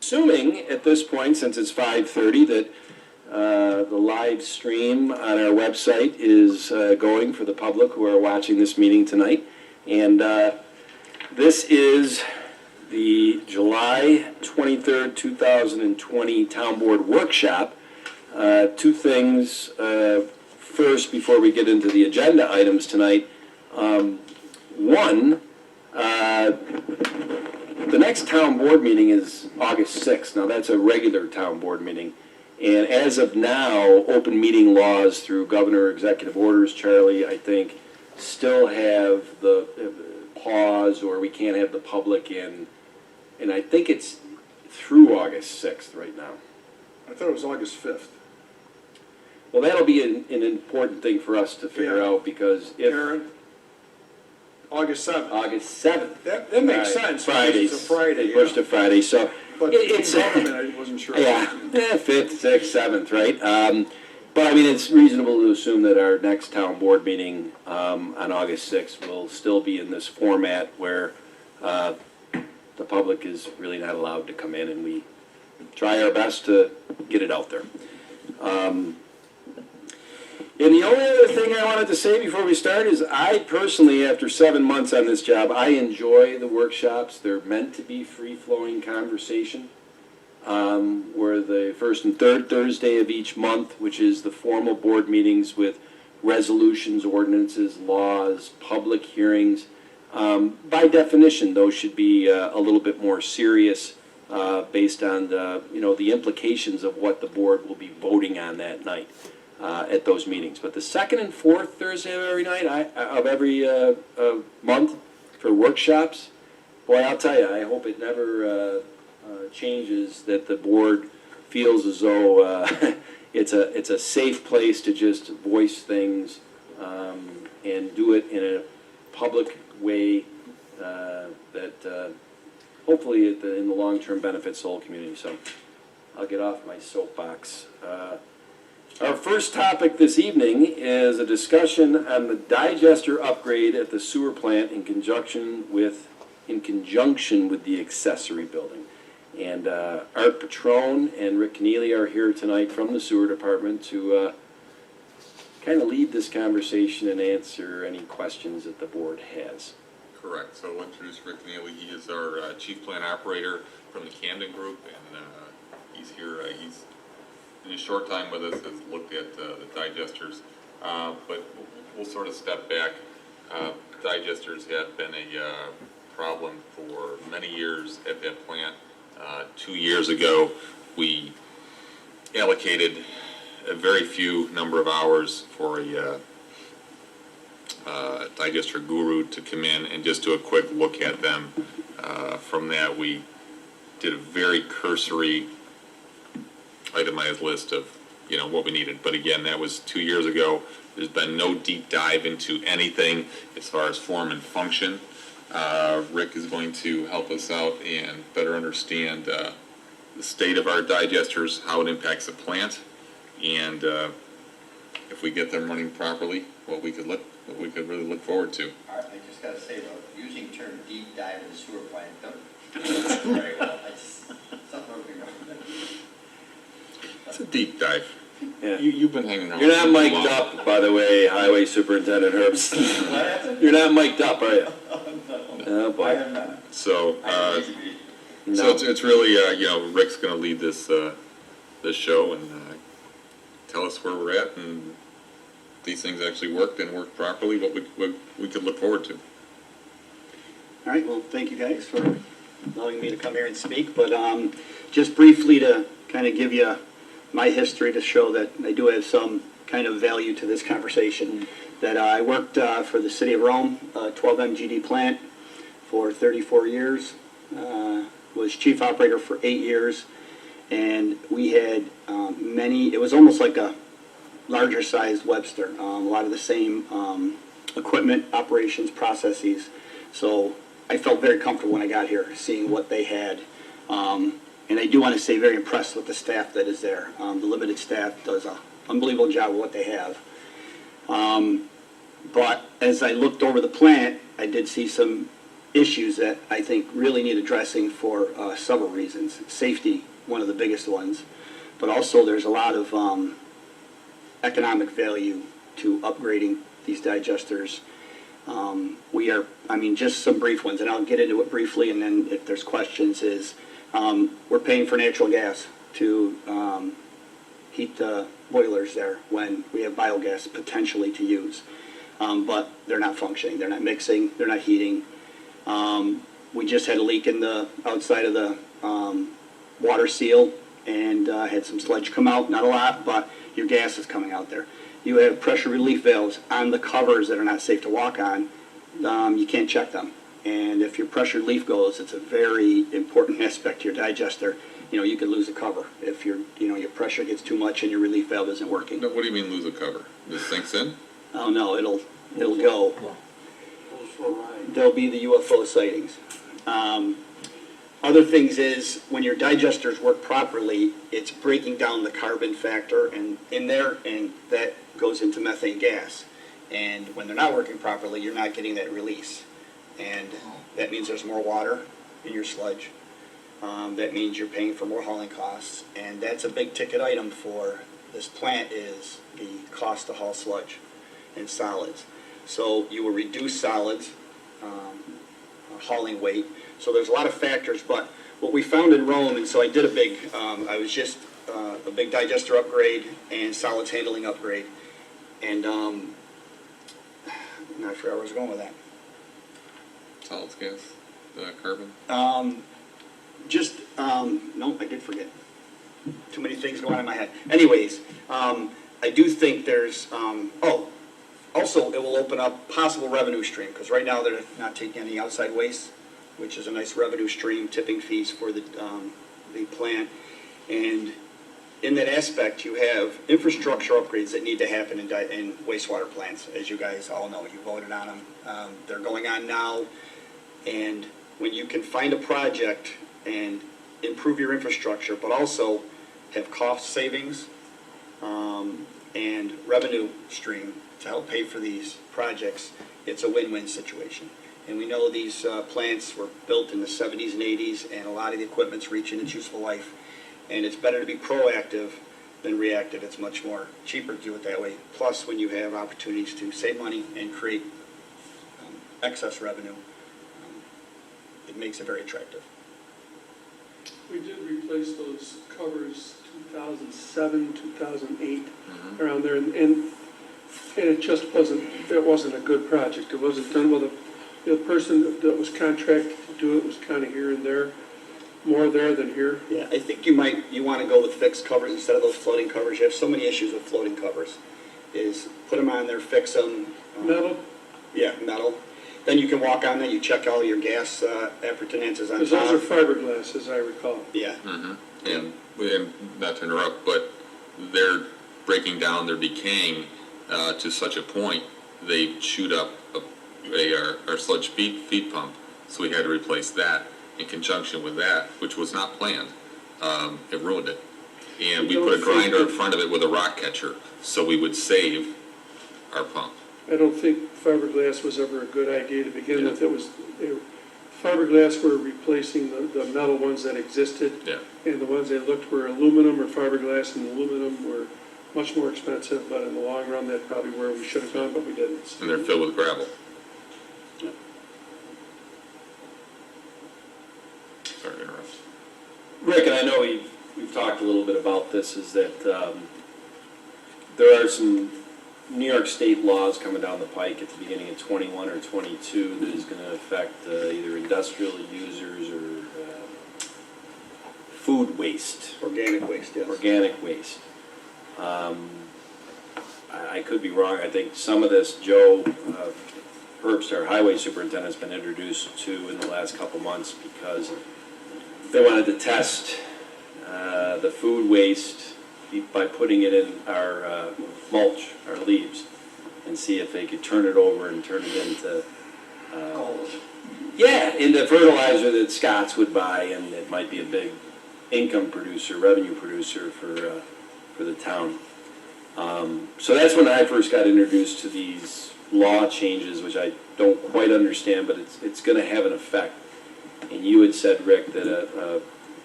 Assuming at this point, since it's 5:30, that the live stream on our website is going for the public who are watching this meeting tonight. And this is the July 23rd, 2020 Town Board Workshop. Two things first before we get into the agenda items tonight. One, the next town board meeting is August 6th. Now, that's a regular town board meeting. And as of now, open meeting laws through governor executive orders, Charlie, I think, still have the pause, or we can't have the public in. And I think it's through August 6th right now. I thought it was August 5th. Well, that'll be an important thing for us to figure out, because if... Aaron? August 7th. August 7th. That makes sense. Fridays. It's a Friday. They pushed to Friday, so... But it's government, I wasn't sure. Yeah, 5th, 6th, 7th, right? But I mean, it's reasonable to assume that our next town board meeting on August 6th will still be in this format where the public is really not allowed to come in, and we try our best to get it out there. And the only other thing I wanted to say before we start is I personally, after 7 months on this job, I enjoy the workshops. They're meant to be free-flowing conversation. We're the first and third Thursday of each month, which is the formal board meetings with resolutions, ordinances, laws, public hearings. By definition, those should be a little bit more serious based on the implications of what the board will be voting on that night. At those meetings. But the second and fourth Thursday of every month for workshops, boy, I'll tell you, I hope it never changes, that the board feels as though it's a safe place to just voice things and do it in a public way that hopefully in the long term benefits the whole community. So I'll get off my soapbox. Our first topic this evening is a discussion on the digester upgrade at the sewer plant in conjunction with the accessory building. And Art Patrone and Rick Keneally are here tonight from the sewer department to kind of lead this conversation and answer any questions that the board has. Correct. So I'll introduce Rick Keneally. He is our chief plant operator from the Camden Group, and he's here. He's in a short time with us has looked at the digesters, but we'll sort of step back. Digesters have been a problem for many years at that plant. 2 years ago, we allocated a very few number of hours for a digester guru to come in and just do a quick look at them. From that, we did a very cursory itemized list of what we needed, but again, that was 2 years ago. There's been no deep dive into anything as far as form and function. Rick is going to help us out and better understand the state of our digesters, how it impacts the plant, and if we get them running properly, what we could really look forward to. I just got to say though, using the term deep dive in the sewer plant doesn't very well. It's a deep dive. Yeah. You've been hanging around. You're not mic'd up, by the way, Highway Superintendent Herbst. You're not mic'd up, are you? No, oh boy. I am not. So, No. it's really Rick's going to lead this show and tell us where we're at and these things actually worked and worked properly. What we could look forward to. All right, well, thank you guys for allowing me to come here and speak, but just briefly to kind of give you my history to show that I do have some kind of value to this conversation. That I worked for the City of Rome, 12 MGD plant for 34 years, was chief operator for 8 years, and we had it was almost like a larger sized Webster, a lot of the same equipment, operations, processes. So I felt very comfortable when I got here, seeing what they had. And I do want to say very impressed with the staff that is there. The limited staff does an unbelievable job with what they have. But as I looked over the plant, I did see some issues that I think really need addressing for several reasons. Safety, one of the biggest ones, but also there's a lot of economic value to upgrading these digesters. Just some brief ones, and I'll get into it briefly, and then if there's questions, we're paying for natural gas to heat the boilers there when we have biogas potentially to use. But they're not functioning, they're not mixing, they're not heating. We just had a leak in the outside of the water seal and had some sludge come out, not a lot, but your gas is coming out there. You have pressure relief valves on the covers that are not safe to walk on. You can't check them. And if your pressure relief goes, it's a very important aspect to your digester. You could lose a cover if your pressure gets too much and your relief valve isn't working. No, what do you mean lose a cover? This sinks in? Oh no, it'll go. There'll be the UFO sightings. Other things is when your digesters work properly, it's breaking down the carbon factor in there, and that goes into methane gas. And when they're not working properly, you're not getting that release, and that means there's more water in your sludge. That means you're paying for more hauling costs, and that's a big ticket item for this plant is the cost to haul sludge and solids. So you will reduce solids, hauling weight. So there's a lot of factors, but what we found in Rome, and so I did a big digester upgrade and solids handling upgrade, and I'm not sure where I was going with that. Solids gas, carbon? No, I did forget. Too many things going on in my head. Anyways, I do think there's, also it will open up possible revenue stream, because right now they're not taking any outside waste, which is a nice revenue stream, tipping fees for the plant. And in that aspect, you have infrastructure upgrades that need to happen in wastewater plants, as you guys all know. You voted on them. They're going on now. And when you can find a project and improve your infrastructure, but also have cost savings and revenue stream to help pay for these projects, it's a win-win situation. And we know these plants were built in the 70s and 80s, and a lot of the equipment's reaching its useful life. And it's better to be proactive than reactive. It's much more cheaper to do it that way. Plus, when you have opportunities to save money and create excess revenue, it makes it very attractive. We did replace those covers 2007, 2008, around there, and it just wasn't a good project. It wasn't done well. The person that was contracted to do it was kind of here and there, more there than here. Yeah, I think you want to go with fixed covers instead of those floating covers. You have so many issues with floating covers. Is put them on there, fix them. Metal? Yeah, metal. Then you can walk on there, you check all your gas appurtenances on top. Because those are fiberglass, as I recall. Yeah. And not to interrupt, but they're breaking down, they're decaying to such a point, they chewed up our sludge feed pump, so we had to replace that. In conjunction with that, which was not planned, it ruined it. And we put a grinder in front of it with a rock catcher, so we would save our pump. I don't think fiberglass was ever a good idea to begin with. Fiberglass were replacing the metal ones that existed, and the ones that looked were aluminum or fiberglass, and aluminum were much more expensive, but in the long run, that's probably where we should have gone, but we didn't. And they're filled with gravel. Sorry to interrupt. Rick, and I know we've talked a little bit about this, is that there are some New York State laws coming down the pike at the beginning of 21 or 22 that is going to affect either industrial users or food waste. Organic waste, yes. Organic waste. I could be wrong. I think some of this, Joe Webster, our highway superintendent, has been introduced to in the last couple months because they wanted to test the food waste by putting it in our mulch, our leaves, and see if they could turn it over and turn it into into fertilizer that Scott's would buy, and it might be a big income producer, revenue producer for the town. So that's when I first got introduced to these law changes, which I don't quite understand, but it's gonna have an effect. And you had said, Rick, that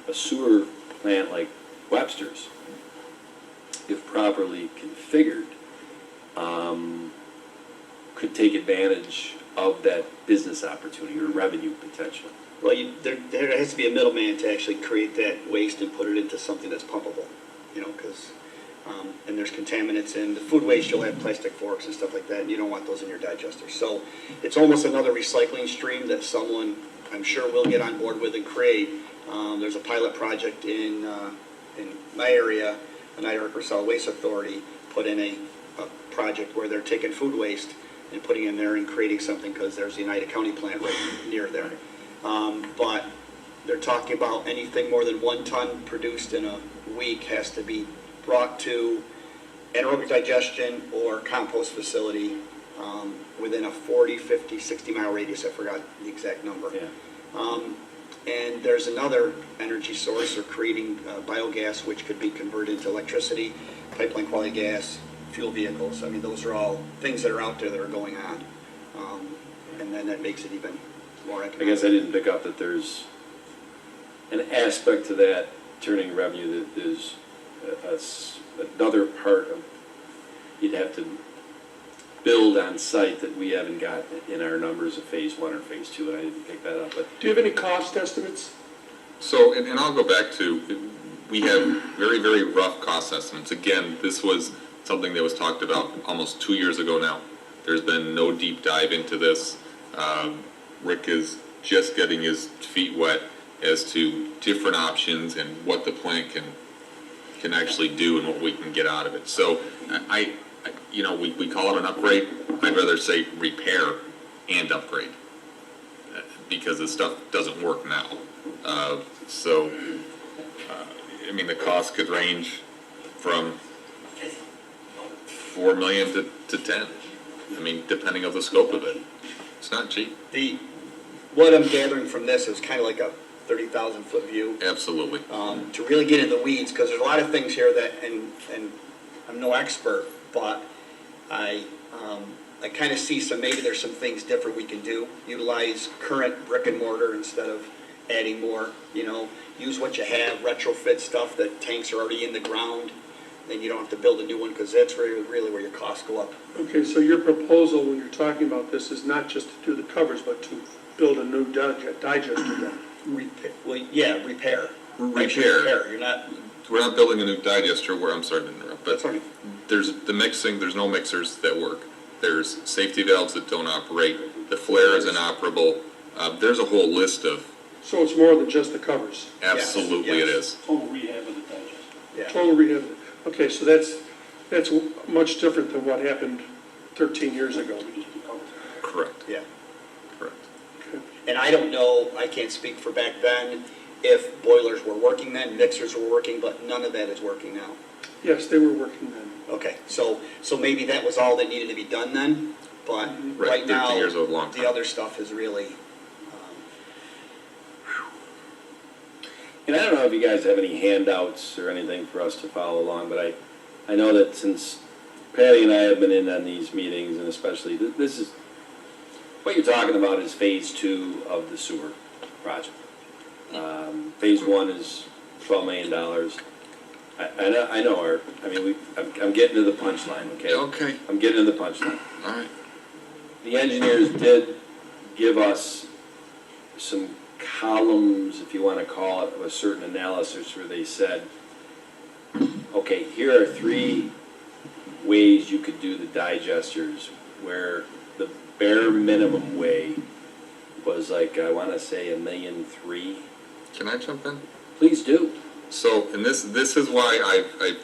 a sewer plant like Webster's, if properly configured, could take advantage of that business opportunity or revenue potential. Well, there has to be a middleman to actually create that waste and put it into something that's pumpable, you know, because, and there's contaminants in the food waste, you'll have plastic forks and stuff like that, and you don't want those in your digester. So it's almost another recycling stream that someone, I'm sure, will get on board with and create. There's a pilot project in my area, an Idaho Solid Waste Authority put in a project where they're taking food waste and putting in there and creating something, because there's the United County plant right near there. But they're talking about anything more than 1 ton produced in a week has to be brought to anaerobic digestion or compost facility within a 40, 50, 60-mile radius. I forgot the exact number. Yeah. And there's another energy source, or creating biogas, which could be converted into electricity, pipeline quality gas, fuel vehicles. I mean, those are all things that are out there that are going on. And then that makes it even more economic. I guess I didn't pick up that there's an aspect to that turning revenue that is another part of, you'd have to build on site that we haven't got in our numbers of phase 1 or phase 2, and I didn't pick that up. But Do you have any cost estimates? So, and I'll go back to, we have very, very rough cost estimates. Again, this was something that was talked about almost 2 years ago now. There's been no deep dive into this. Rick is just getting his feet wet as to different options and what the plant can actually do and what we can get out of it. So we call it an upgrade. I'd rather say repair and upgrade, because the stuff doesn't work now. The cost could range from $4 million to 10. Depending on the scope of it. It's not cheap. What I'm gathering from this is kind of like a 30,000 foot view. Absolutely. To really get in the weeds, because there's a lot of things here that, and I'm no expert, but I kind of see maybe there's some things different we can do. Utilize current brick and mortar instead of adding more, use what you have, retrofit stuff that tanks are already in the ground. Then you don't have to build a new one, because that's really where your costs go up. Okay, so your proposal when you're talking about this is not just to do the covers, but to build a new digester then? Repair. Repair. We're not building a new digester. I'm sorry to interrupt, but That's okay. there's the mixing. There's no mixers that work. There's safety valves that don't operate. The flare is inoperable. There's a whole list of. So it's more than just the covers? Absolutely, Yes. it is. Total rehab of the digester. Yeah. Total rehab. Okay, so that's much different than what happened 13 years ago. Correct. Yeah. Correct. Okay. And I don't know, I can't speak for back then, if boilers were working then, mixers were working, but none of that is working now. Yes, they were working then. Okay, so maybe that was all that needed to be done then, but Right, right 13 now, years is a long time. the other stuff is really, And I don't know if you guys have any handouts or anything for us to follow along, but I know that since Patty and I have been in on these meetings, and especially, this is, what you're talking about is phase 2 of the sewer project. Phase 1 is $12 million. I know, Art, I'm getting to the punchline, okay? Okay. I'm getting to the punchline. All right. The engineers did give us some columns, if you want to call it, of a certain analysis where they said, okay, here are 3 ways you could do the digesters, where the bare minimum way was like, I want to say $1.3 million. Can I jump in? Please do. So, and this is why I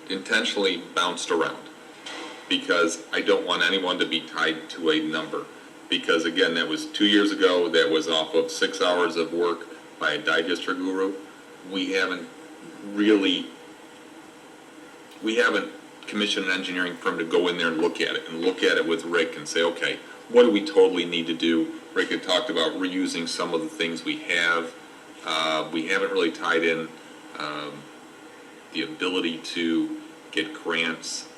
intentionally bounced around, because I don't want anyone to be tied to a number. Because again, that was 2 years ago, that was off of 6 hours of work by a digester guru. We haven't commissioned an engineering firm to go in there and look at it with Rick and say, okay, what do we totally need to do? Rick had talked about reusing some of the things we have. We haven't really tied in the ability to get grants.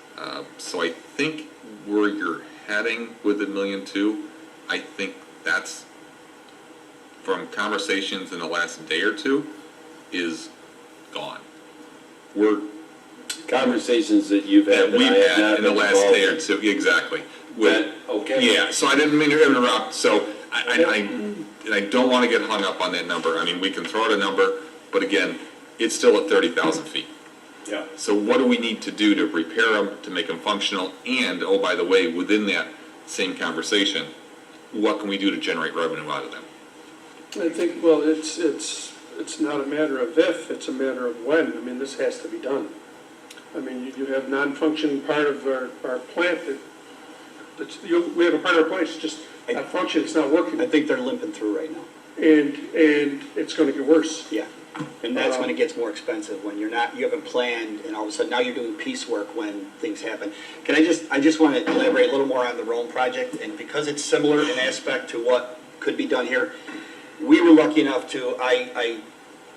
So I think where you're heading with the 1.2 million, I think that's, from conversations in the last day or two, is gone. We're, Conversations that you've had that we've I have had not in the been last involved day or in. two, exactly. That- okay. Yeah, so I didn't mean to interrupt, so I don't want to get hung up on that number. I mean, we can throw out a number, but again, it's still at 30,000 feet. Yeah. So what do we need to do to repair them, to make them functional? And, oh, by the way, within that same conversation, what can we do to generate revenue out of them? I think, well, it's not a matter of if, it's a matter of when. I mean, this has to be done. I mean, you have non-functioning part of our plant we have a part of our plant, it's just not functioning, it's not working. I think they're limping through right now. And it's gonna get worse. Yeah, and that's when it gets more expensive, when you haven't planned, and all of a sudden, now you're doing piecework when things happen. I just want to elaborate a little more on the Rome project, and because it's similar in aspect to what could be done here, we were lucky enough I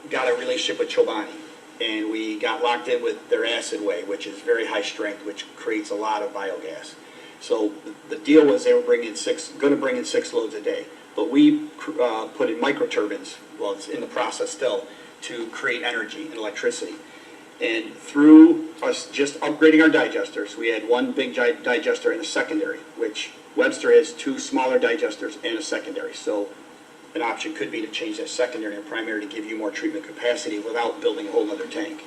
got a relationship with Chobani, and we got locked in with their acid way, which is very high strength, which creates a lot of biogas. So the deal was they were going to bring in 6 loads a day. But we put in microturbines, well, it's in the process still, to create energy and electricity. And through us just upgrading our digesters, we had one big digester and a secondary, which Webster has 2 smaller digesters and a secondary. So an option could be to change that secondary and primary to give you more treatment capacity without building a whole other tank.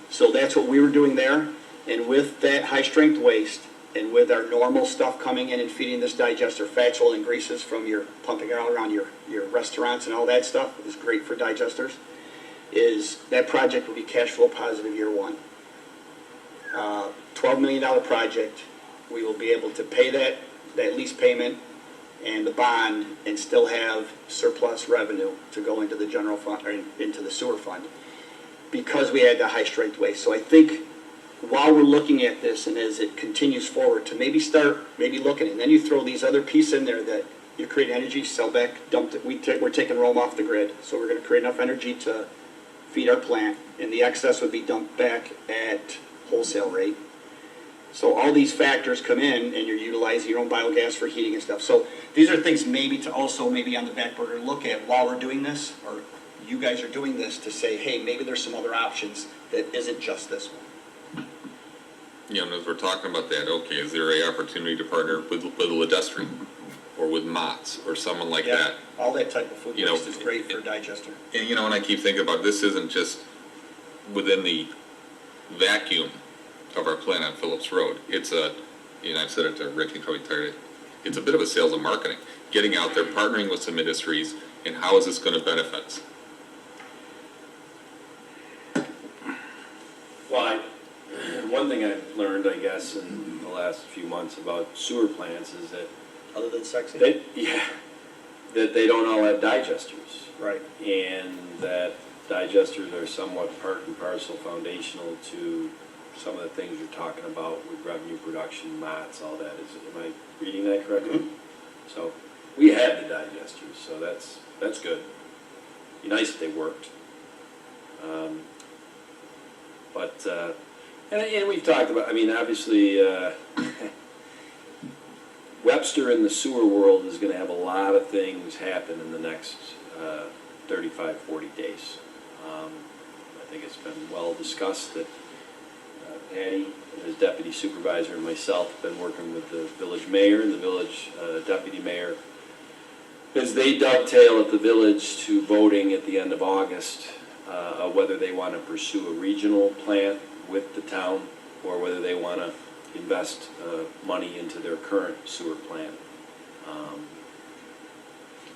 So that's what we were doing there. And with that high-strength waste, and with our normal stuff coming in and feeding this digester fats, oil, and greases from your pumping out around your restaurants and all that stuff is great for digesters, is that project will be cash flow positive year one. $12 million project. We will be able to pay that lease payment and the bond and still have surplus revenue to go into the general fund or into the sewer fund because we had the high strength waste. So I think while we're looking at this and as it continues forward to maybe start looking, and then you throw these other pieces in there that you create energy, sell back, dump it. We're taking Rome off the grid, so we're going to create enough energy to feed our plant, and the excess would be dumped back at wholesale rate. So all these factors come in, and you're utilizing your own biogas for heating and stuff. So these are things maybe to also maybe on the back burner look at while we're doing this, or you guys are doing this to say, hey, maybe there's some other options that isn't just this one. You know, as we're talking about that, okay, is there a opportunity to partner with Ledestri or with Mott's or someone like that? All that type of food You know, waste is great for a digester. And you know, and I keep thinking about this isn't just within the vacuum of our plant on Phillips Road. It's I've said it to Rick, he's probably tired of it. It's a bit of a sales and marketing. Getting out there, partnering with some industries, and how is this going to benefit us? Well, one thing I've learned, I guess, in the last few months about sewer plants is that Other than sexy? that they don't all have digesters. Right. And that digesters are somewhat part and parcel foundational to some of the things you're talking about with revenue production, MOTS, all that. Am I reading that correctly? Mm-hmm. So we had the digesters, so that's good. Be nice if they worked. And we've talked about, I mean, obviously, Webster in the sewer world is going to have a lot of things happen in the next 35, 40 days. I think it's been well discussed that Patty, as deputy supervisor, and myself have been working with the village mayor and the village deputy mayor as they dovetail at the village to voting at the end of August whether they want to pursue a regional plant with the town or whether they want to invest money into their current sewer plant.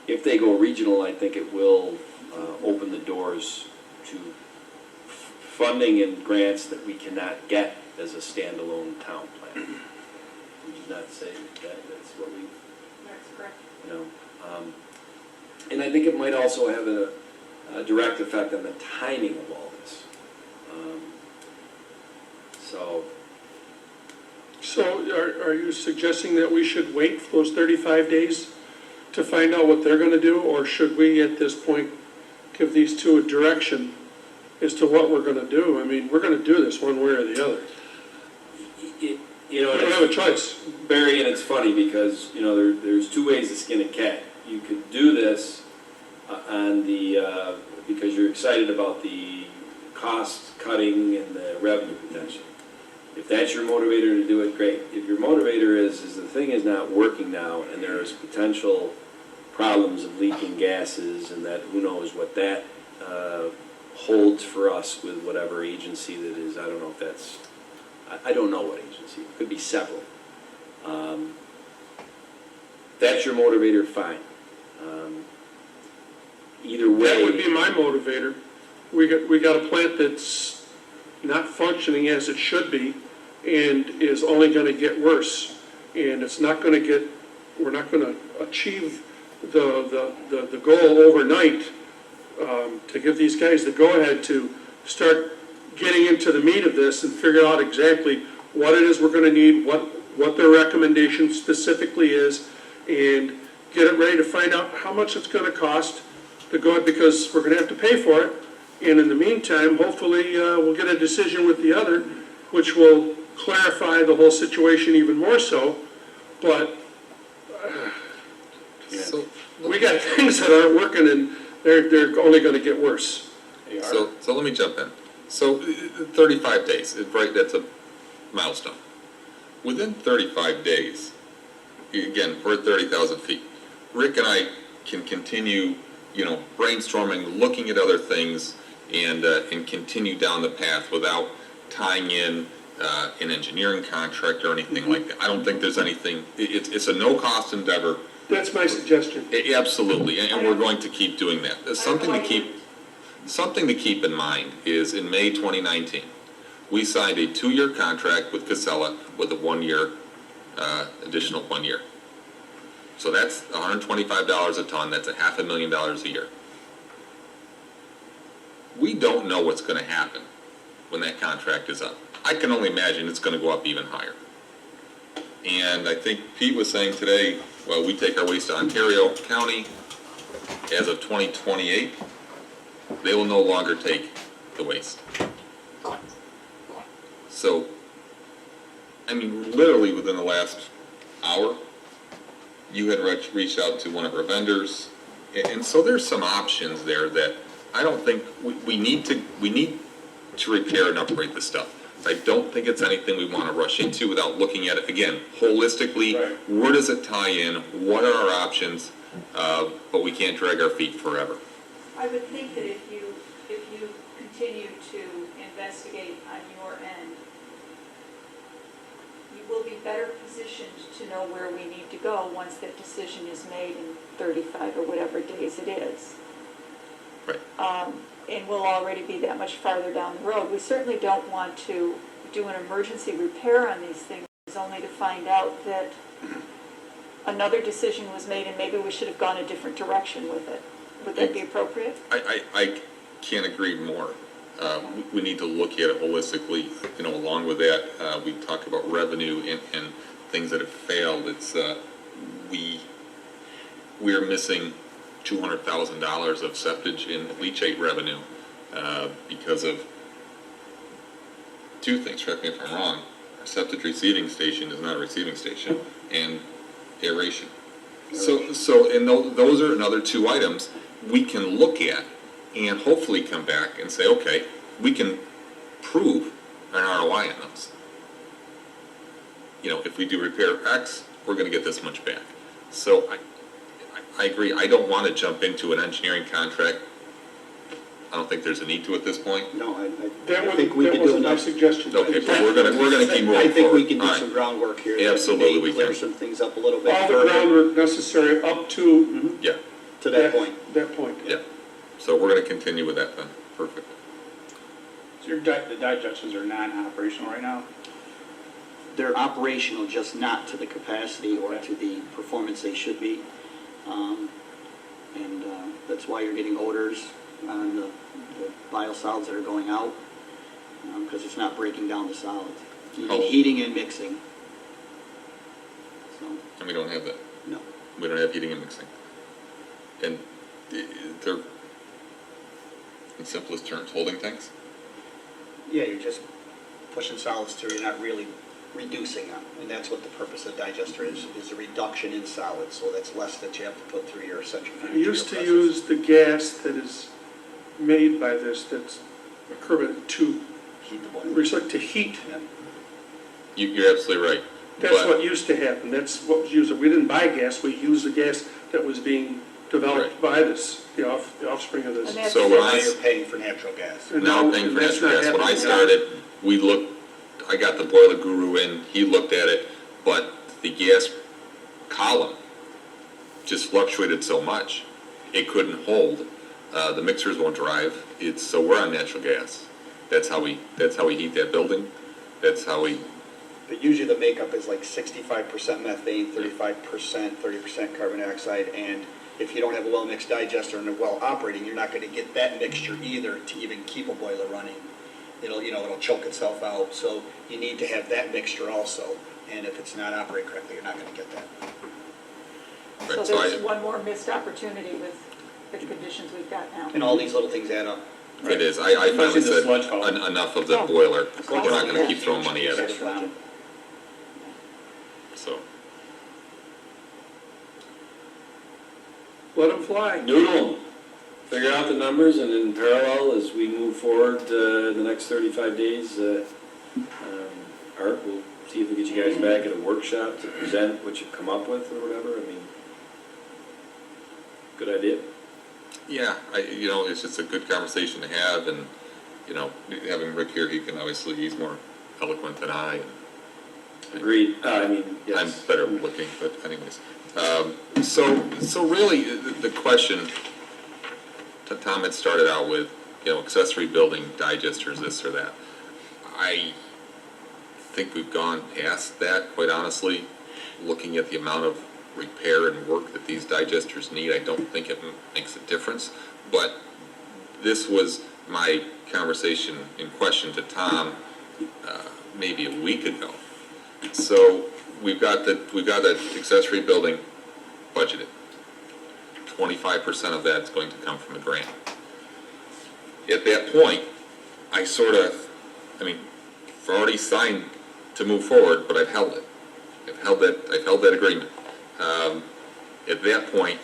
If they go regional, I think it will open the doors to funding and grants that we cannot get as a standalone town plant. Would you not say that that's what we, That's correct. you know? And I think it might also have a direct effect on the timing of all this. So are you suggesting that we should wait for those 35 days to find out what they're gonna do? Or should we, at this point, give these two a direction as to what we're gonna do? I mean, we're gonna do this one way or the other. You know, We don't have a choice. Barry, and it's funny because, you know, there's two ways to skin a cat. You could do this on the, because you're excited about the cost cutting and the revenue potential. If that's your motivator to do it, great. If your motivator is the thing is not working now and there's potential problems of leaking gases and that who knows what that holds for us with whatever agency that is. I don't know if that's, I don't know what agency. It could be several. That's your motivator, fine. Either way. That would be my motivator. We got a plant that's not functioning as it should be and is only gonna get worse. And it's not gonna get, we're not gonna achieve the goal overnight, to give these guys the go-ahead to start getting into the meat of this and figure out exactly what it is we're gonna need, what their recommendation specifically is, and get it ready to find out how much it's gonna cost to go, because we're gonna have to pay for it. And in the meantime, hopefully, we'll get a decision with the other, which will clarify the whole situation even more so. But So, we got things that aren't working and they're only gonna get worse. so let me jump in. So 35 days, right, that's a milestone. Within 35 days, again, we're at 30,000 feet. Rick and I can continue, you know, brainstorming, looking at other things, and continue down the path without tying in an engineering contract or anything like that. I don't think there's anything, it's a no-cost endeavor. That's my suggestion. Absolutely, and we're going to keep doing that. Something to keep in mind is in May 2019, we signed a 2-year contract with Casella with a 1-year, additional 1 year. So that's $125 a ton, that's $500,000 a year. We don't know what's gonna happen when that contract is up. I can only imagine it's gonna go up even higher. And I think Pete was saying today, well, we take our waste to Ontario County. As of 2028, they will no longer take the waste. So, I mean, literally within the last hour, you had reached out to one of our vendors. And so there's some options there that I don't think, we need to repair and upgrade this stuff. I don't think it's anything we want to rush into without looking at it, again, holistically. Right. Where does it tie in? What are our options? But we can't drag our feet forever. I would think that if you continue to investigate on your end, you will be better positioned to know where we need to go once that decision is made in 35 or whatever days it is. Right. And we'll already be that much farther down the road. We certainly don't want to do an emergency repair on these things, only to find out that another decision was made and maybe we should have gone a different direction with it. Would that be appropriate? I can't agree more. We need to look at it holistically. You know, along with that, we talk about revenue and things that have failed. It's we are missing $200,000 of septage and leachate revenue because of two things. Correct me if I'm wrong. Our septic receiving station is not a receiving station, and aeration. So, and those are another 2 items we can look at and hopefully come back and say, okay, we can prove an ROI on those. You know, if we do repair X, we're going to get this much back. So I agree. I don't want to jump into an engineering contract. I don't think there's a need to at this point. No, I That think we was, can that do was my enough. suggestion. Okay, but we're gonna keep moving forward. I think we can do All right. some groundwork here. that Absolutely, may we clear can. some things up a little bit All the further groundwork necessary up to Yeah, to that point. That point. yeah. So we're gonna continue with that then. Perfect. So your the digesters are non-operational right now? They're operational, just not to the capacity or to the performance they should be. And that's why you're getting odors on the biosolids that are going out, because it's not breaking down the solids. You Oh. need heating and mixing. So, And we don't have that. no. We don't have heating and mixing. And they're, in simplest terms, holding tanks? Yeah, you're just pushing solids through, you're not really reducing them. And that's what the purpose of digester is a reduction in solids, so that's less that you have to put through your centrifuge. I used to use the gas that is made by this, that's a carbon to, Heat the boiler. to heat. Yeah. You're absolutely right. That's But- what used to happen, that's what was used, we didn't buy gas, we used the gas that was being developed by this, the offspring of this. And that's- So So when now I, you're paying for natural gas. And now I'm now- paying for that's natural not gas, when I happening. started, we looked, I got the boiler guru in, he looked at it, but the gas column just fluctuated so much, it couldn't hold. The mixers won't drive, so we're on natural gas. That's how we heat that building, that's how we, But usually the makeup is like 65% methane, 35%, 30% carbon dioxide, and if you don't have a well-mixed digester and a well operating, you're not gonna get that mixture either to even keep a boiler running. It'll choke itself out, so you need to have that mixture also, and if it's not operating correctly, you're not gonna get that. So right, so there's I, one more missed opportunity with the conditions we've got now. And all these little things add up. it is, I finally Especially the said, sludge column. enough of the Yeah. boiler, we're Sludge not gonna column. keep throwing money at it, Extra. so. Let them fly. Noodle 'em. Figure out the numbers, and in parallel, as we move forward the next 35 days, Art, we'll see if we get you guys back at a workshop to present what you've come up with or whatever. I mean, good idea. Yeah, it's just a good conversation to have, and, having Rick here, he's more eloquent than I, and Agreed. I mean, I'm yes. better looking, but anyways. So really, the question, Tom had started out with, accessory building, digesters, this or that. I think we've gone past that, quite honestly. Looking at the amount of repair and work that these digesters need, I don't think it makes a difference. But this was my conversation in question to Tom maybe a week ago. So we've got the accessory building budgeted. 25% of that's going to come from a grant. At that point, I've already signed to move forward, but I've held it. I've held that agreement. At that point,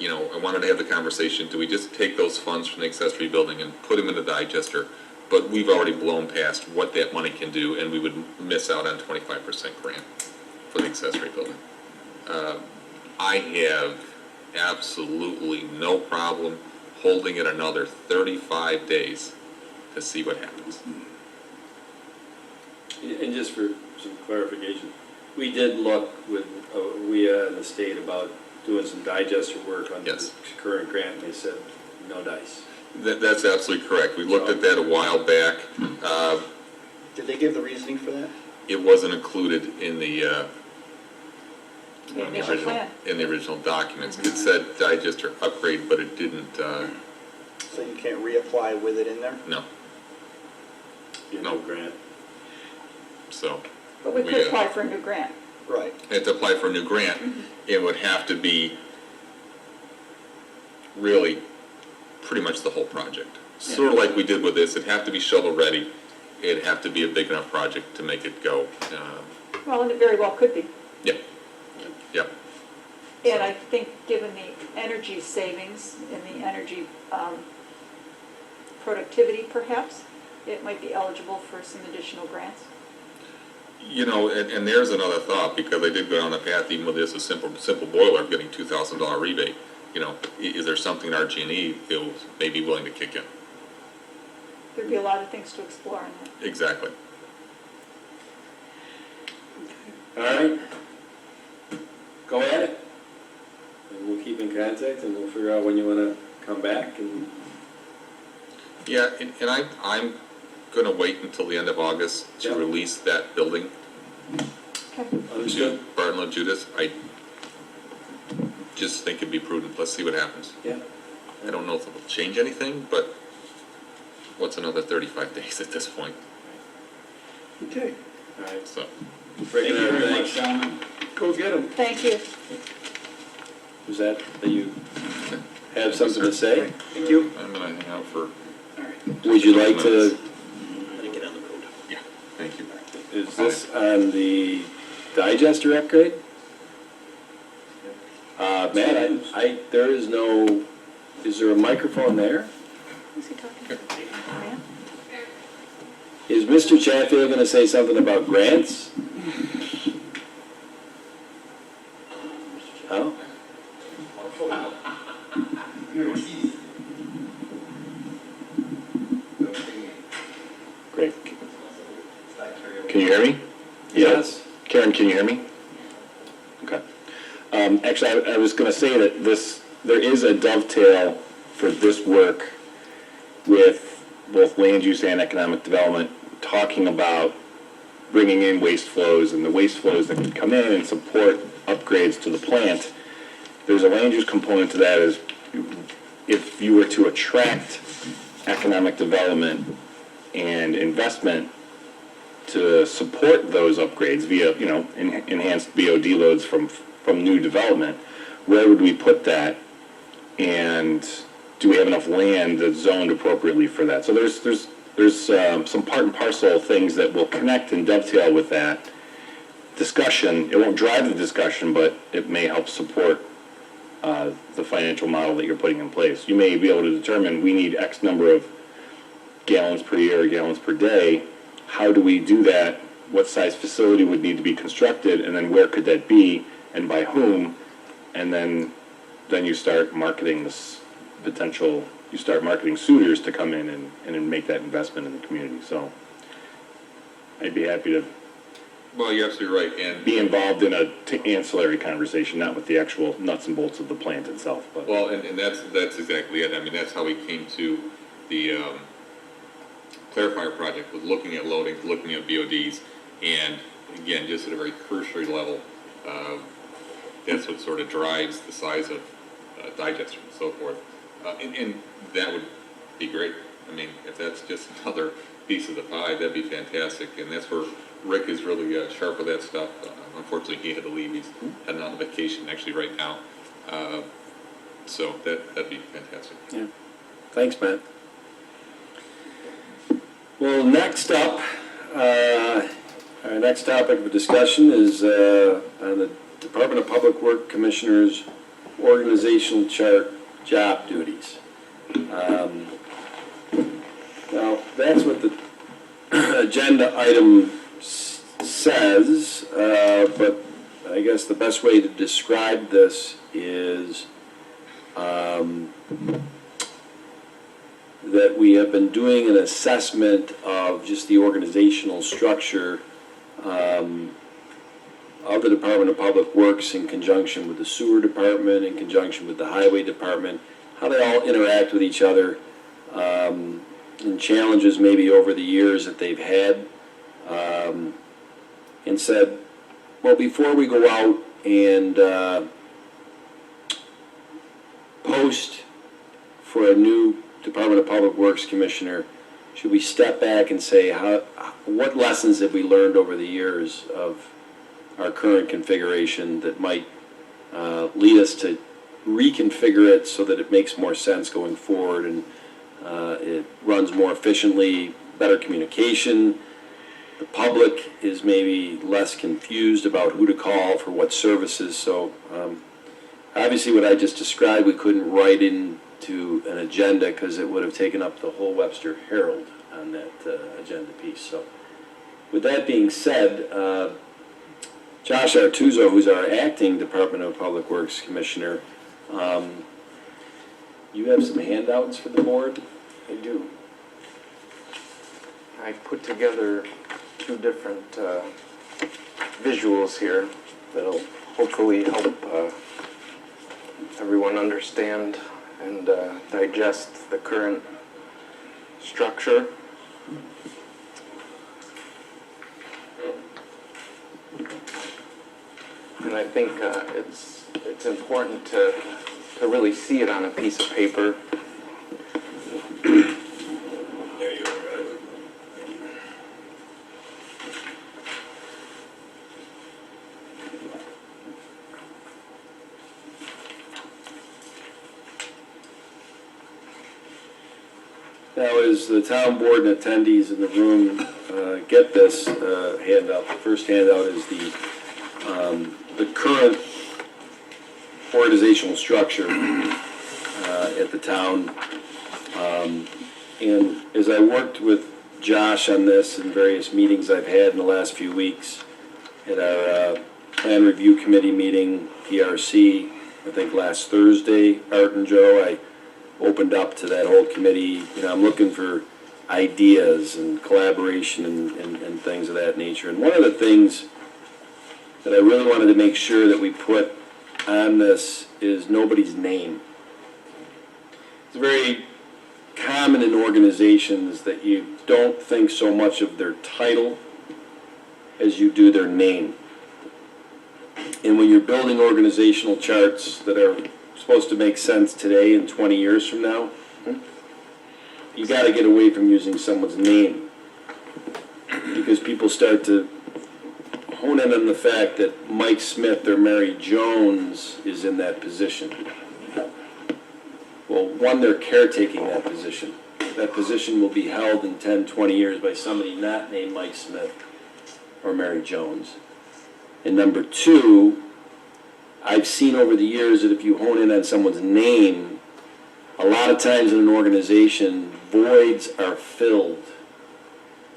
I wanted to have the conversation, do we just take those funds from the accessory building and put them in the digester? But we've already blown past what that money can do, and we would miss out on 25% grant for the accessory building. I have absolutely no problem holding it another 35 days to see what happens. And just for some clarification, we did look with WEA and the state about doing some digester work on Yes. the current grant, and they said, no dice. That's absolutely correct. We looked at that a while back. Did they give the reasoning for that? It wasn't included in the initial plan. in the original documents. It said digester upgrade, but it didn't, So you can't reapply with it in there? no, You No. know, grant. so. But we we, could apply for a new grant. Right. Had to apply for a new grant, it would have to be really pretty much the whole project. Sort of like we did with this, it'd have to be shovel-ready, it'd have to be a big enough project to make it go. Well, and it very well could be. Yep, yep, And I think, given the energy savings and the energy productivity perhaps, it might be eligible for some additional grants. and there's another thought, because I did go down the path, even with this, a simple boiler, of getting $2,000 rebate. Is there something RG&E may be willing to kick in? There'd be a lot of things to explore in that. Exactly. All right. Go at it. And we'll keep in contact, and we'll figure out when you want to come back. And Yeah, and I'm gonna wait until the end of August to Yeah. release that building Okay. to understood. Barton Judas. I just think it'd be prudent. Let's see what happens. Yeah. I don't know if it'll change anything, but what's another 35 days at this point? Okay, All right. So, Rick and Thank you Art, very thanks. much, gentlemen. go get them. Thank you. Was that you have something to say? Thank you. I'm gonna hang out for, Would you like to, I didn't get on the road. yeah, thank you. is this on the digester upgrade? Matt, there is no, is there a microphone there? Who's he talking to? Fran? Is Mr. Chatfield gonna say something about grants? Oh? Great. Can you hear me? Yes. Karen, can you hear me? Okay. Actually, I was going to say that there is a dovetail for this work with both land use and economic development, talking about bringing in waste flows and the waste flows that can come in and support upgrades to the plant. There's a land use component to that is if you were to attract economic development and investment to support those upgrades via, enhanced BOD loads from new development, where would we put that? And do we have enough land that's zoned appropriately for that? So there's some part and parcel things that will connect and dovetail with that discussion. It won't drive the discussion, but it may help support the financial model that you're putting in place. You may be able to determine we need X number of gallons per year or gallons per day. How do we do that? What size facility would need to be constructed, and then where could that be, and by whom? And then you start marketing this potential. You start marketing suitors to come in and make that investment in the community. So I'd be happy to Well, you're absolutely right, and, be involved in a ancillary conversation, not with the actual nuts and bolts of the plant itself. But well, and that's exactly it. I mean, that's how we came to the clarifier project, was looking at loading, looking at BODs, and again, just at a very cursory level, that's what sort of drives the size of digesters and so forth. And that would be great. I mean, if that's just another piece of the pie, that'd be fantastic. And that's where Rick is really sharp with that stuff. Unfortunately, he had to leave. He's heading on vacation actually right now. So that'd be fantastic. Yeah. Thanks, Matt. Well, next up, our next topic of discussion is on the Department of Public Works Commissioner's organizational chart job duties. Now, that's what the agenda item says, but I guess the best way to describe this is that we have been doing an assessment of just the organizational structure of the Department of Public Works in conjunction with the Sewer Department, in conjunction with the Highway Department, how they all interact with each other, and challenges maybe over the years that they've had, and said, well, before we go out and post for a new Department of Public Works Commissioner, should we step back and say, what lessons have we learned over the years of our current configuration that might lead us to reconfigure it so that it makes more sense going forward and it runs more efficiently, better communication. The public is maybe less confused about who to call for what services. So obviously what I just described we couldn't write into an agenda because it would have taken up the whole Webster Herald on that agenda piece. So with that being said, Josh Artuso, who's our acting Department of Public Works Commissioner, you have some handouts for the board? I do. I put together two different visuals here that'll hopefully help everyone understand and digest the current structure. And I think it's important to really see it on a piece of paper. There you go. Now, as the town board and attendees in the room get this handout, the first handout is the current organizational structure at the town. And as I worked with Josh on this in various meetings I've had in the last few weeks, at our plan review committee meeting, PRC, I think last Thursday, Art and Joe, I opened up to that whole committee. You know, I'm looking for ideas and collaboration and things of that nature. And one of the things that I really wanted to make sure that we put on this is nobody's name. It's very common in organizations that you don't think so much of their title as you do their name. And when you're building organizational charts that are supposed to make sense today and 20 years from now, you got to get away from using someone's name, because people start to hone in on the fact that Mike Smith or Mary Jones is in that position. Well, one, they're caretaking that position. That position will be held in 10, 20 years by somebody not named Mike Smith or Mary Jones. And number two, I've seen over the years that if you hone in on someone's name, a lot of times in an organization, voids are filled.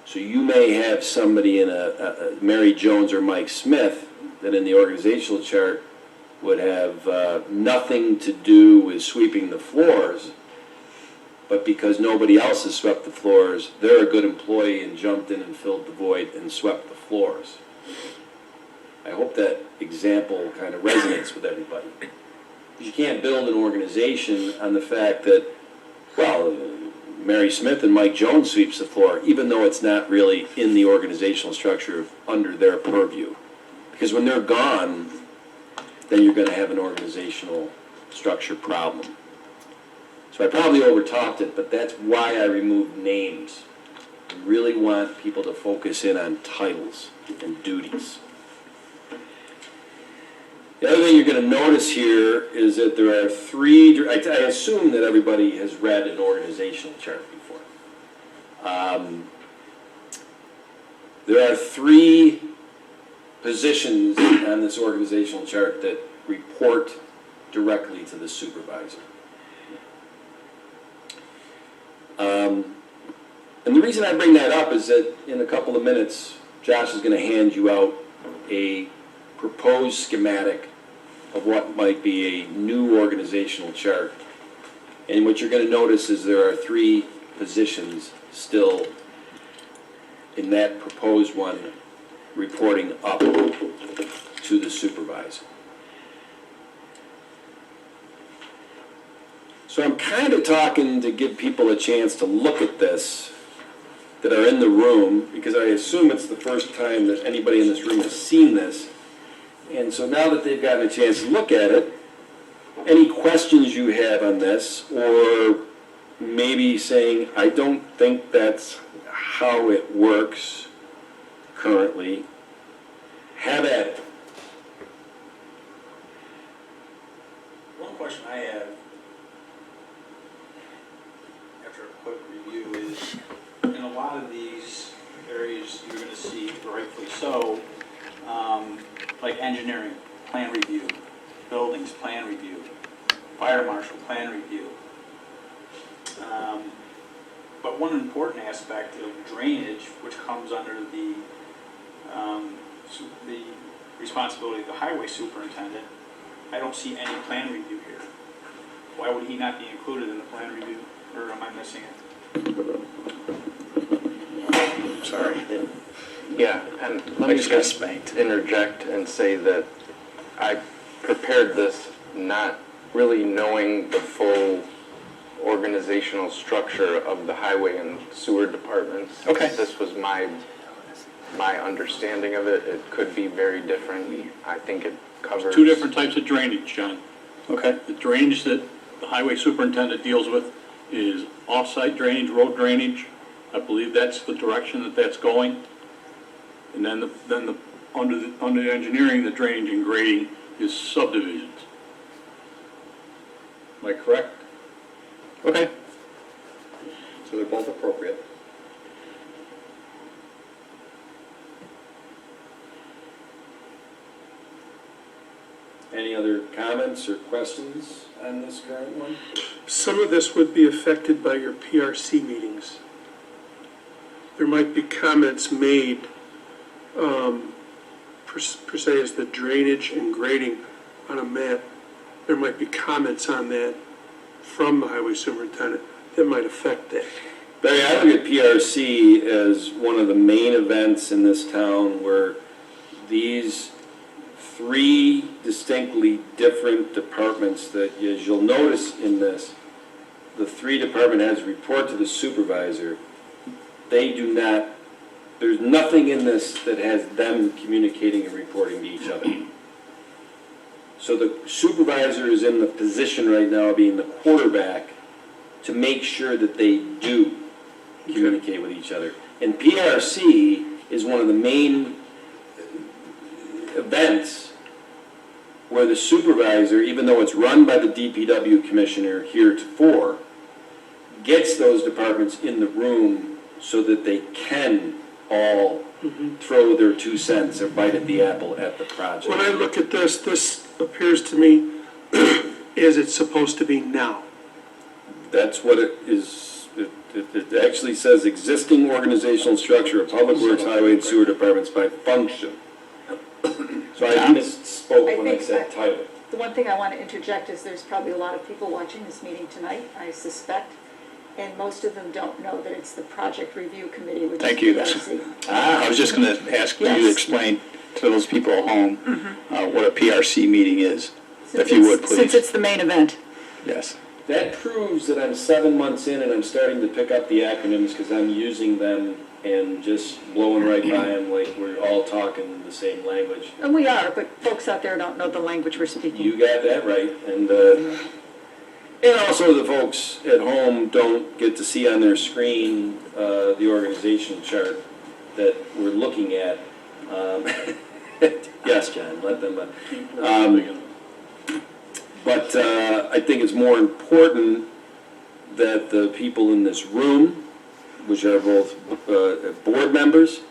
So you may have somebody in a Mary Jones or Mike Smith that in the organizational chart would have nothing to do with sweeping the floors, but because nobody else has swept the floors, they're a good employee and jumped in and filled the void and swept the floors. I hope that example kind of resonates with everybody. You can't build an organization on the fact that, well, Mary Smith and Mike Jones sweeps the floor, even though it's not really in the organizational structure under their purview. Because when they're gone, then you're going to have an organizational structure problem. So I probably overtalked it, but that's why I removed names. I really want people to focus in on titles and duties. The other thing you're going to notice here is that there are three, I assume that everybody has read an organizational chart before. There are three positions on this organizational chart that report directly to the supervisor. And the reason I bring that up is that in a couple of minutes, Josh is going to hand you out a proposed schematic of what might be a new organizational chart. And what you're going to notice is there are three positions still in that proposed one reporting up to the supervisor. So I'm kind of talking to give people a chance to look at this that are in the room, because I assume it's the first time that anybody in this room has seen this. And so now that they've gotten a chance to look at it, any questions you have on this, or maybe saying, I don't think that's how it works currently, have at it. One question I have, after a quick review, is in a lot of these areas, you're going to see, rightfully so, like engineering, plan review, buildings, plan review, fire marshal, plan review. But one important aspect of drainage, which comes under the responsibility of the highway superintendent, I don't see any plan review here. Why would he not be included in the plan review, or am I missing it? Sorry. Yeah, and let me just interject and say that I prepared this not really knowing the full organizational structure of the highway and sewer departments. Okay. This was my understanding of it. It could be very different. I think it covers... Two different types of drainage, John. Okay. The drainage that the highway superintendent deals with is off-site drainage, road drainage. I believe that's the direction that that's going. And then under the engineering, the drainage and grading is subdivisions. Am I correct? Okay. So they're both appropriate. Any other comments or questions on this current one? Some of this would be affected by your PRC meetings. There might be comments made, per se, as the drainage and grading on a map. There might be comments on that from the highway superintendent that might affect that. Barry, I look at PRC as one of the main events in this town where these three distinctly different departments that, as you'll notice in this, the three department heads report to the supervisor. They do not, there's nothing in this that has them communicating and reporting to each other. So the supervisor is in the position right now of being the quarterback to make sure that they do communicate with each other. And PRC is one of the main events where the supervisor, even though it's run by the DPW commissioner heretofore, gets those departments in the room so that they can all throw their 2 cents or bite at the apple at the project. When I look at this, this appears to me as it's supposed to be now. That's what it is. It actually says existing organizational structure of public works, highway, and sewer departments by function. So I misspoke when I said title. The one thing I want to interject is there's probably a lot of people watching this meeting tonight, I suspect, and most of them don't know that it's the Project Review Committee, which Thank is you. PRC. I was just going to ask you to Yes. explain to those people at home what a PRC meeting is, Since if you would, it's- please. Since it's the main event. Yes. That proves that I'm 7 months in and I'm starting to pick up the acronyms because I'm using them and just blowing right by them like we're all talking the same language. And we are, but folks out there don't know the language we're speaking. You got that right. And also the folks at home don't get to see on their screen the organization chart that we're looking at. Yes, John, let them. But I think it's more important that the people in this room, which are both board members,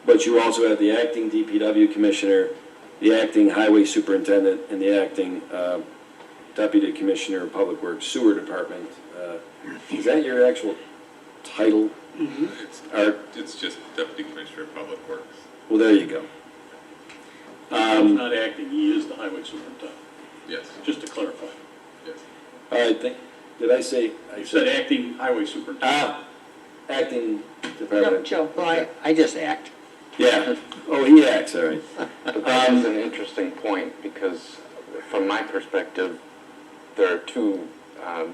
but you also have the acting DPW commissioner, the acting highway superintendent, and the acting deputy commissioner of public works sewer department. Is that your actual title? Art? It's just Deputy Commissioner of Public Works. Well, there you go. He's not acting, he is the highway superintendent, Yes, just to clarify. yes. All right, did I say? You said acting highway superintendent. Acting No, department. Joe. Well, I just act. Yeah. Oh, he acts, all right. But that is an interesting point, because from my perspective, there are two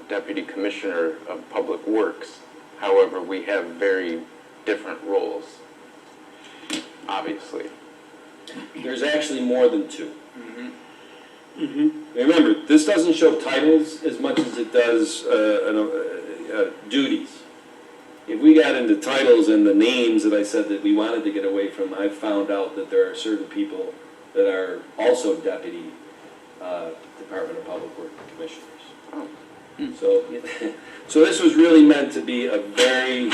deputy commissioner of public works. However, we have very different roles, obviously. There's actually more than two. Remember, this doesn't show titles as much as it does duties. If we got into titles and the names that I said that we wanted to get away from, I found out that there are certain people that are also deputy Department of Public Works commissioners. So, so this was really meant to be a very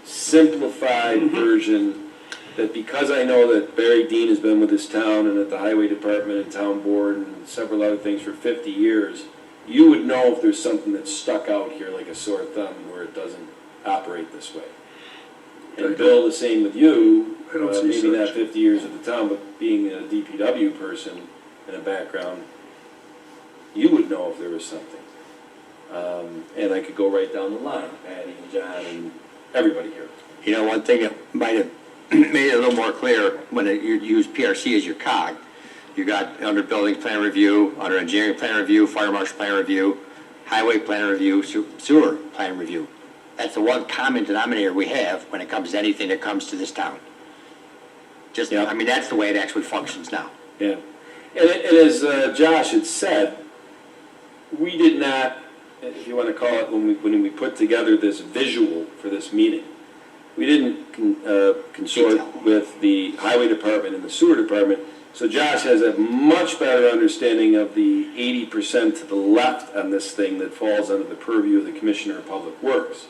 simplified version that, because I know that Barry Dean has been with this town and at the highway department and town board and several other things for 50 years, you would know if there's something that's stuck out here like a sore thumb where it doesn't operate this way. And Bill, the same with you, I don't see maybe not such. 50 years at the town, but being a DPW person in a background, you would know if there was something. And I could go right down the line, Patty and John and everybody here. You know, one thing that might have made it a little more clear, when you use PRC as your cog, you got under building plan review, under engineering plan review, fire marshal plan review, highway plan review, sewer plan review. That's the one common denominator we have when it comes to anything that comes to this town. Just, Yeah. I mean, that's the way it actually functions now. Yeah. And as Josh had said, we did not, if you want to call it, when we put together this visual for this meeting, we didn't consort with the highway department and the sewer department. So Josh has a much better understanding of the 80% to the left on this thing that falls under the purview of the Commissioner of Public Works.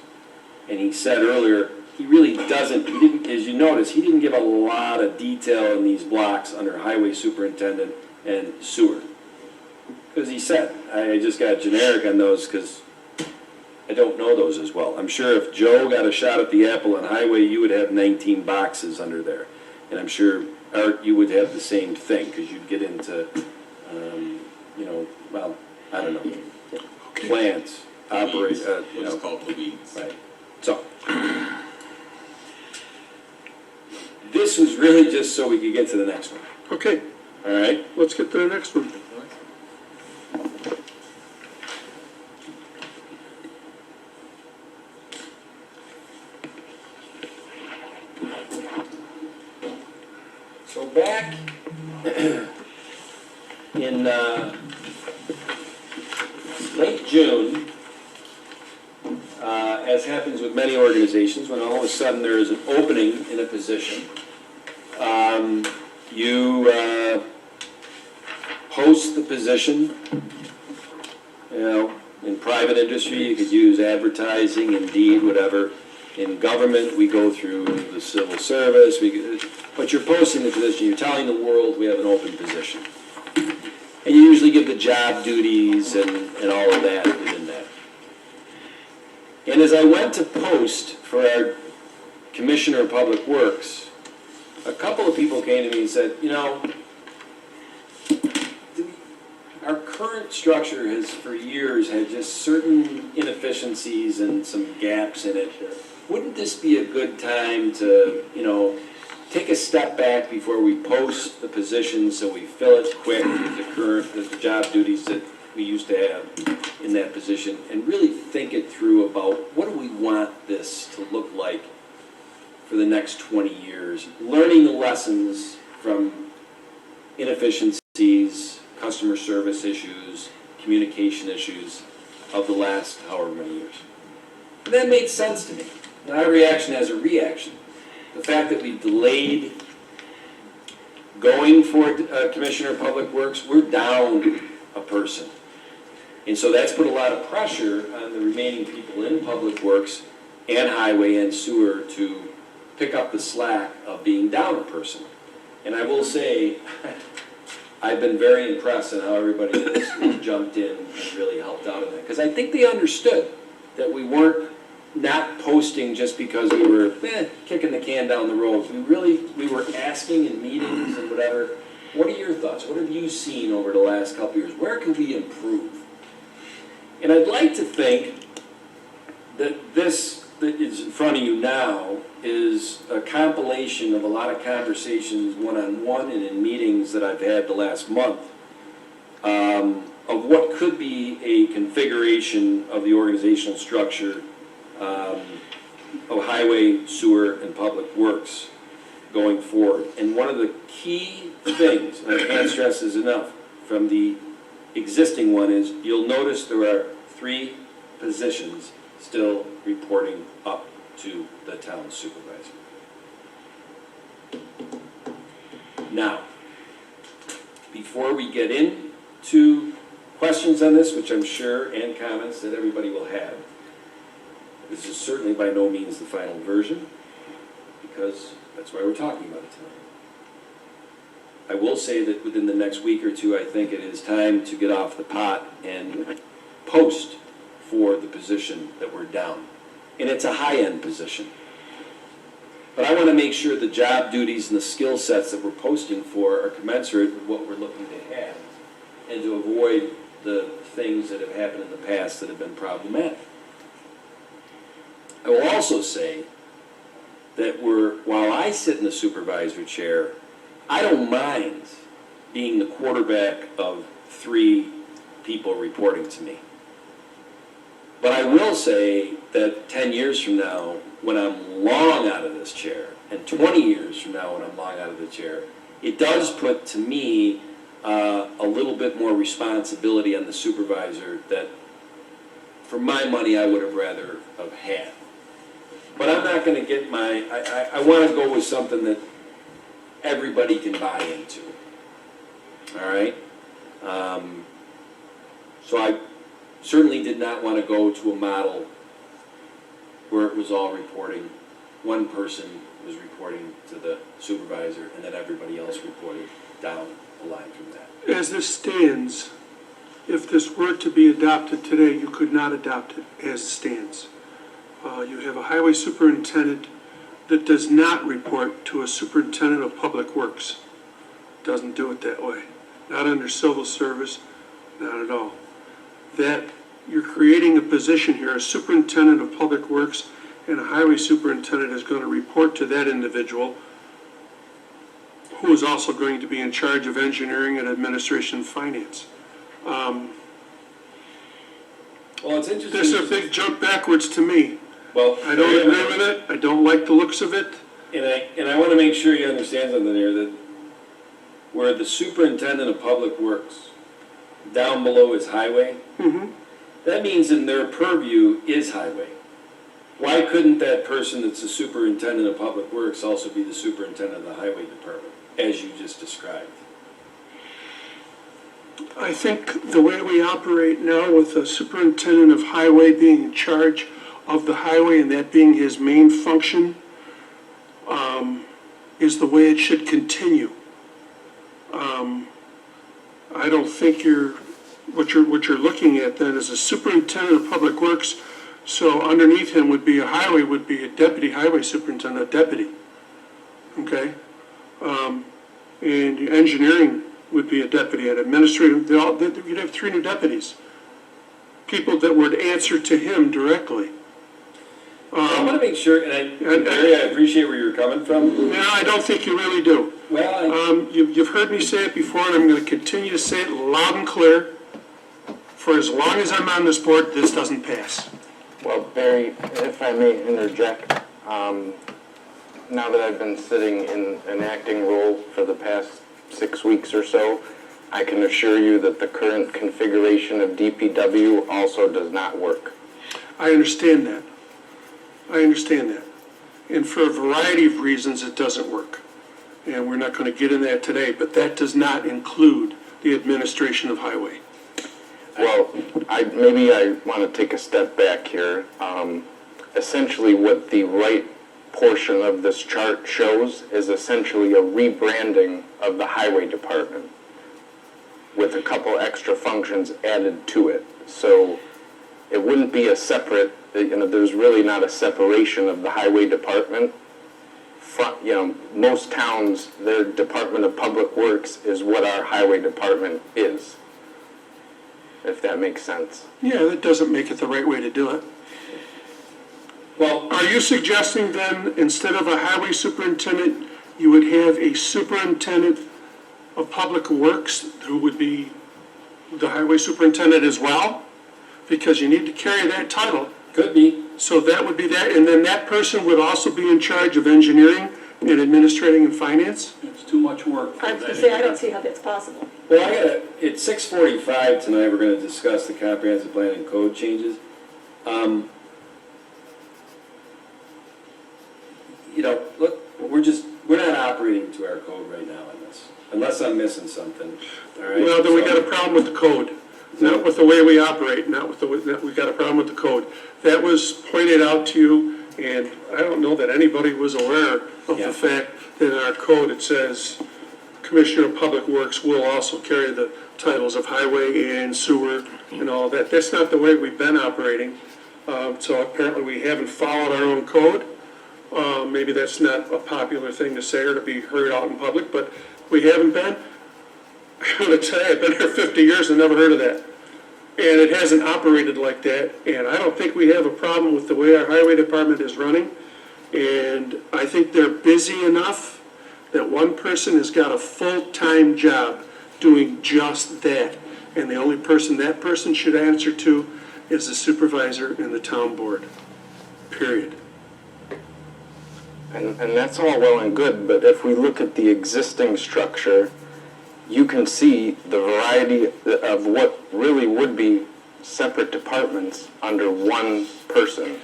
And he said earlier, he really doesn't, he didn't, as you notice, he didn't give a lot of detail in these blocks under highway superintendent and sewer. Because he said, I just got generic on those because I don't know those as well. I'm sure if Joe got a shot at the apple on highway, you would have 19 boxes under there. And I'm sure, Art, you would have the same thing, because you'd get into, well, I don't know, plants, operate, What's called the weeds. Right. So, this was really just so we could get to the next one. Okay, All right? let's get to the next one. So back in late June, as happens with many organizations, when all of a sudden there is an opening in a position, you post the position. In private industry, you could use advertising, Indeed, whatever. In government, we go through the civil service, but you're posting the position, you're telling the world we have an open position. And you usually give the job duties and all of that within that. And as I went to post for our Commissioner of Public Works, a couple of people came to me and said, our current structure has for years had just certain inefficiencies and some gaps in it. Wouldn't this be a good time to, take a step back before we post the position so we fill it quick with the job duties that we used to have in that position, and really think it through about what do we want this to look like for the next 20 years, learning the lessons from inefficiencies, customer service issues, communication issues of the last however many years. And that made sense to me. Not a reaction as a reaction. The fact that we delayed going for Commissioner of Public Works, we're down a person. And so that's put a lot of pressure on the remaining people in Public Works and Highway and Sewer to pick up the slack of being down a person. And I will say, I've been very impressed in how everybody has jumped in and really helped out in that. Because I think they understood that we weren't not posting just because we were kicking the can down the road. We were asking in meetings and whatever, what are your thoughts? What have you seen over the last couple of years? Where can we improve? And I'd like to think that this that is in front of you now is a compilation of a lot of conversations one-on-one and in meetings that I've had the last month of what could be a configuration of the organizational structure of Highway, Sewer, and Public Works going forward. And one of the key things, and I can't stress this enough, from the existing one is you'll notice there are 3 positions still reporting up to the town supervisor. Now, before we get into questions on this, which I'm sure, and comments that everybody will have, this is certainly by no means the final version, because that's why we're talking about it tonight. I will say that within the next week or two, I think it is time to get off the pot and post for the position that we're down. And it's a high-end position. But I want to make sure the job duties and the skill sets that we're posting for are commensurate with what we're looking to have, and to avoid the things that have happened in the past that have been problematic. I will also say that while I sit in the supervisor chair, I don't mind being the quarterback of 3 people reporting to me. But I will say that 10 years from now, when I'm long out of this chair, and 20 years from now when I'm long out of the chair, it does put to me a little bit more responsibility on the supervisor that, for my money, I would have rather have had. But I'm not going to get I want to go with something that everybody can buy into. All right? So I certainly did not want to go to a model where it was all reporting, one person was reporting to the supervisor, and then everybody else reported down the line from that. As this stands, if this were to be adopted today, you could not adopt it as it stands. You have a highway superintendent that does not report to a superintendent of public works. Doesn't do it that way. Not under civil service, not at all. That, you're creating a position here, a superintendent of public works and a highway superintendent is going to report to that individual, who is also going to be in charge of engineering and administration and finance. Well, it's interesting. This is a big jump backwards to me. Well, I don't agree with it, I don't like the looks of it. And I want to make sure you understand something here, that where the superintendent of public works, down below is highway, that means in their purview is highway. Why couldn't that person that's the superintendent of public works also be the superintendent of the highway department, as you just described? I think the way we operate now with the superintendent of highway being in charge of the highway and that being his main function, is the way it should continue. I don't think what you're looking at then is a superintendent of public works, so underneath him would be a highway, would be a deputy highway superintendent, a deputy, okay? And engineering would be a deputy, and administrative, you'd have 3 new deputies, people that would answer to him directly. I want to make sure, and Barry, I appreciate where you're coming from. No, I don't think you really do. Well, You've heard me say it before, and I'm going to continue to say it loud and clear. For as long as I'm on this board, this doesn't pass. Well, Barry, if I may interject, now that I've been sitting in an acting role for the past 6 weeks or so, I can assure you that the current configuration of DPW also does not work. I understand that. And for a variety of reasons, it doesn't work. And we're not going to get in that today, but that does not include the administration of highway. Well, maybe I want to take a step back here. Essentially, what the right portion of this chart shows is essentially a rebranding of the highway department with a couple extra functions added to it. So it wouldn't be a separate, there's really not a separation of the highway department. Most towns, their Department of Public Works is what our highway department is, if that makes sense. Yeah, that doesn't make it the right way to do it. well, Are you suggesting then, instead of a highway superintendent, you would have a superintendent of public works who would be the highway superintendent as well? Because you need to carry that title. could be. So that would be that, and then that person would also be in charge of engineering and administrating and finance? It's too much work for I was that. gonna say, I don't see how that's possible. Well, it's 6:45 tonight, we're gonna discuss the comprehensive plan and code changes. Look, we're not operating to our code right now on this, unless I'm missing something, all right? Well, then we got a problem with the code, not with the way we operate, not with the way, we got a problem with the code. That was pointed out to you, and I don't know that anybody was aware of Yeah. the fact that in our code it says Commissioner of Public Works will also carry the titles of highway and sewer and all that. That's not the way we've been operating, so apparently we haven't followed our own code. Maybe that's not a popular thing to say or to be heard out in public, but we haven't been. I'm going to tell you, I've been here 50 years and never heard of that. And it hasn't operated like that, and I don't think we have a problem with the way our highway department is running. And I think they're busy enough that one person has got a full-time job doing just that. And the only person that person should answer to is the supervisor and the town board, period. And that's all well and good, but if we look at the existing structure, you can see the variety of what really would be separate departments under one person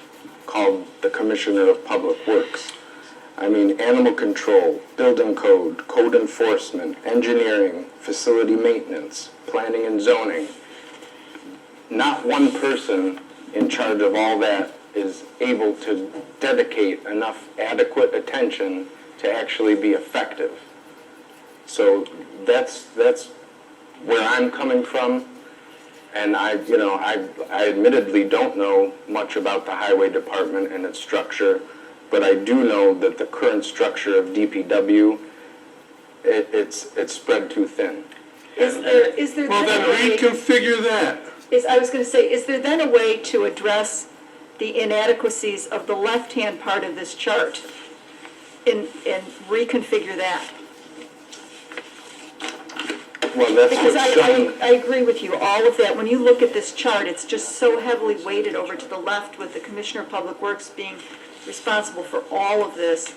called the Commissioner of Public Works. I mean, animal control, building code, code enforcement, engineering, facility maintenance, planning and zoning. Not one person in charge of all that is able to dedicate enough adequate attention to actually be effective. So that's where I'm coming from. And I admittedly don't know much about the highway department and its structure, but I do know that the current structure of DPW, it's spread too thin. Is there Well, then then a way, reconfigure that. I was gonna say, is there then a way to address the inadequacies of the left-hand part of this chart and reconfigure that? Well, that's Because what's shown. I agree with you, all of that, when you look at this chart, it's just so heavily weighted over to the left with the Commissioner of Public Works being responsible for all of this.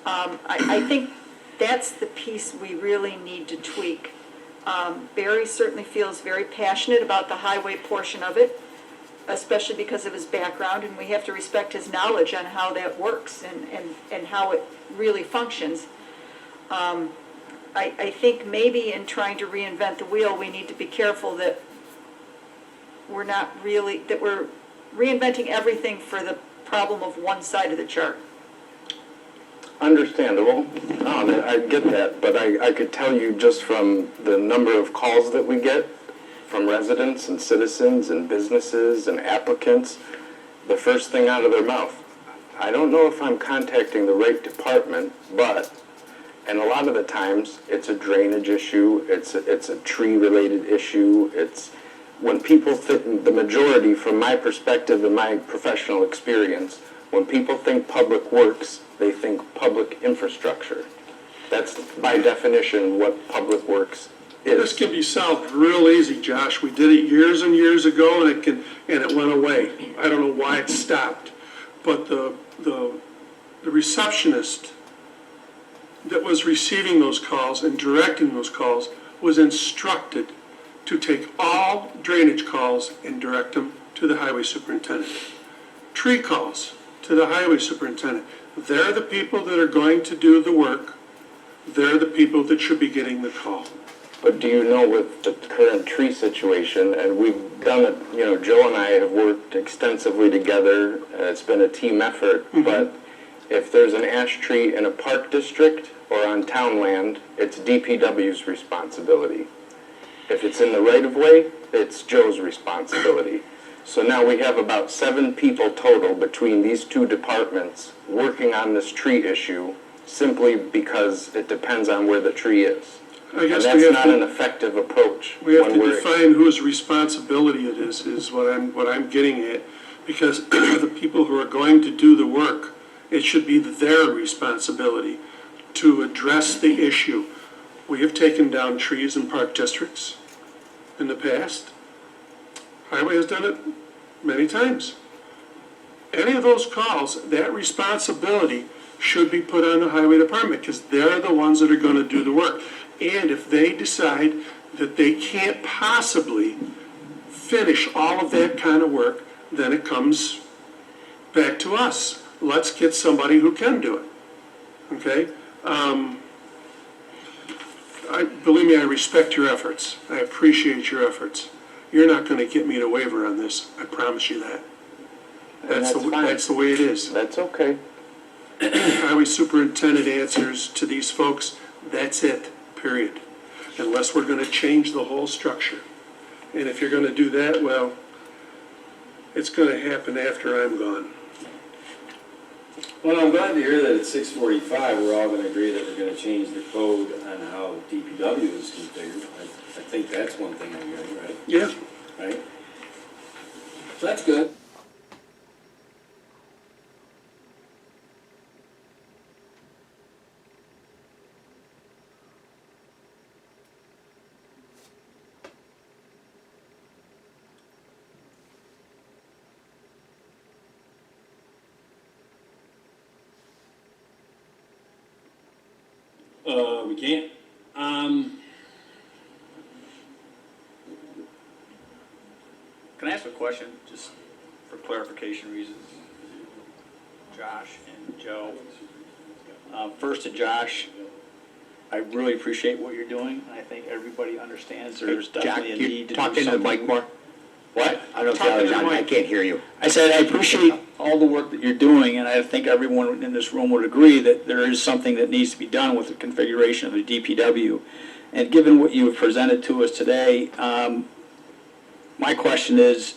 I think that's the piece we really need to tweak. Barry certainly feels very passionate about the highway portion of it, especially because of his background, and we have to respect his knowledge on how that works and how it really functions. I think maybe in trying to reinvent the wheel, we need to be careful that we're reinventing everything for the problem of one side of the chart. Understandable. No, I get that, but I could tell you just from the number of calls that we get from residents and citizens and businesses and applicants, the first thing out of their mouth, I don't know if I'm contacting the right department, but, and a lot of the times, it's a drainage issue, it's a tree-related issue, it's when people think, the majority, from my perspective and my professional experience, when people think public works, they think public infrastructure. That's by definition what public works This is. can be solved real easy, Josh. We did it years and years ago, and it went away. I don't know why it stopped, but the receptionist that was receiving those calls and directing those calls was instructed to take all drainage calls and direct them to the highway superintendent. Tree calls to the highway superintendent. They're the people that are going to do the work. They're the people that should be getting the call. But do you know with the current tree situation, and we've done it, Joe and I have worked extensively together, it's been a team effort, but if there's an ash tree in a park district or on town land, it's DPW's responsibility. If it's in the right-of-way, it's Joe's responsibility. So now we have about 7 people total between these two departments working on this tree issue simply because it depends on where the tree is. I guess and that's not an effective approach. We have when to we're- define whose responsibility it is what I'm getting at. Because the people who are going to do the work, it should be their responsibility to address the issue. We have taken down trees in park districts in the past. Highway has done it many times. Any of those calls, that responsibility should be put on the highway department because they're the ones that are going to do the work. And if they decide that they can't possibly finish all of that kind of work, then it comes back to us. Let's get somebody who can do it. Okay? Believe me, I respect your efforts. I appreciate your efforts. You're not going to get me to waver on this. I promise you that. that's fine. That's the way it is. That's okay. Highway superintendent answers to these folks. That's it, period. Unless we're going to change the whole structure. And if you're going to do that, well, it's going to happen after I'm gone. Well, I'm glad to hear that at 6:45, we're all going to agree that we're going to change the code on how DPW is configured. I think that's one thing I'm hearing, right? Yeah. Right? So that's good. We can't. Can I ask a question, just for clarification reasons? Josh and Joe. First to Josh, I really appreciate what you're doing. I think everybody understands there's definitely a need to do something. more? What? I don't Talk into the know, mic. I can't hear you. I said I appreciate all the work that you're doing, and I think everyone in this room would agree that there is something that needs to be done with the configuration of the DPW. And given what you have presented to us today, my question is,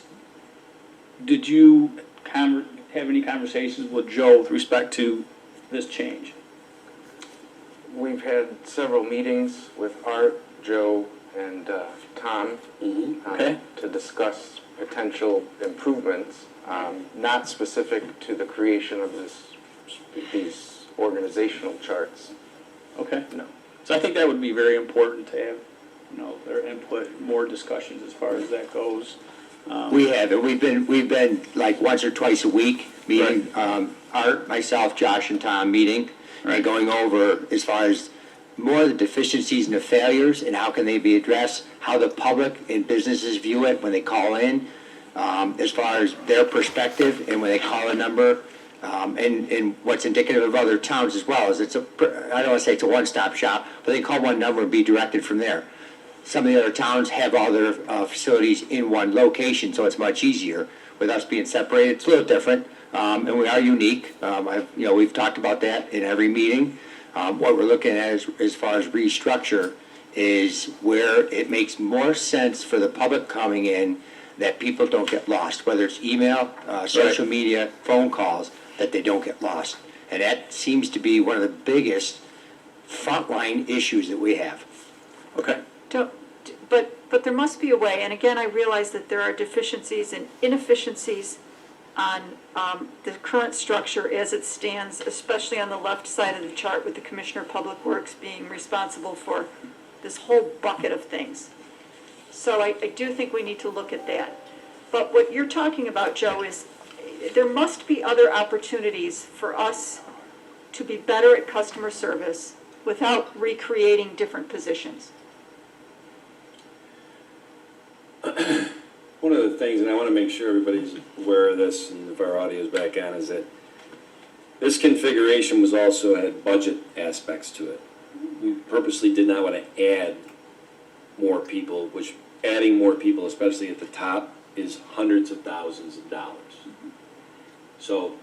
did you have any conversations with Joe with respect to this change? We've had several meetings with Art, Joe, and Tom Okay. to discuss potential improvements, not specific to the creation of these organizational charts. Okay. No. So I think that would be very important to have, their input, more discussions as far as that goes. We have it. We've been like once or twice a week meeting, Art, myself, Josh, and Tom meeting and going over as far as more of the deficiencies and the failures and how can they be addressed, how the public and businesses view it when they call in, as far as their perspective and when they call a number, and what's indicative of other towns as well is I don't want to say it's a one-stop shop, but they call one number and be directed from there. Some of the other towns have all their facilities in one location, so it's much easier. With us being separated, it's a little different, and we are unique. We've talked about that in every meeting. What we're looking at as far as restructure is where it makes more sense for the public coming in that people don't get lost, whether it's email, social media, phone calls, that they don't get lost. And that seems to be one of the biggest frontline issues that we have. Okay. But there must be a way, and again, I realize that there are deficiencies and inefficiencies on the current structure as it stands, especially on the left side of the chart with the Commissioner of Public Works being responsible for this whole bucket of things. So I do think we need to look at that. But what you're talking about, Joe, is there must be other opportunities for us to be better at customer service without recreating different positions. One of the things, and I want to make sure everybody's aware of this, and if our audio's back on, is that this configuration was also had budget aspects to it. We purposely did not want to add more people, which adding more people, especially at the top, is hundreds of thousands of dollars. So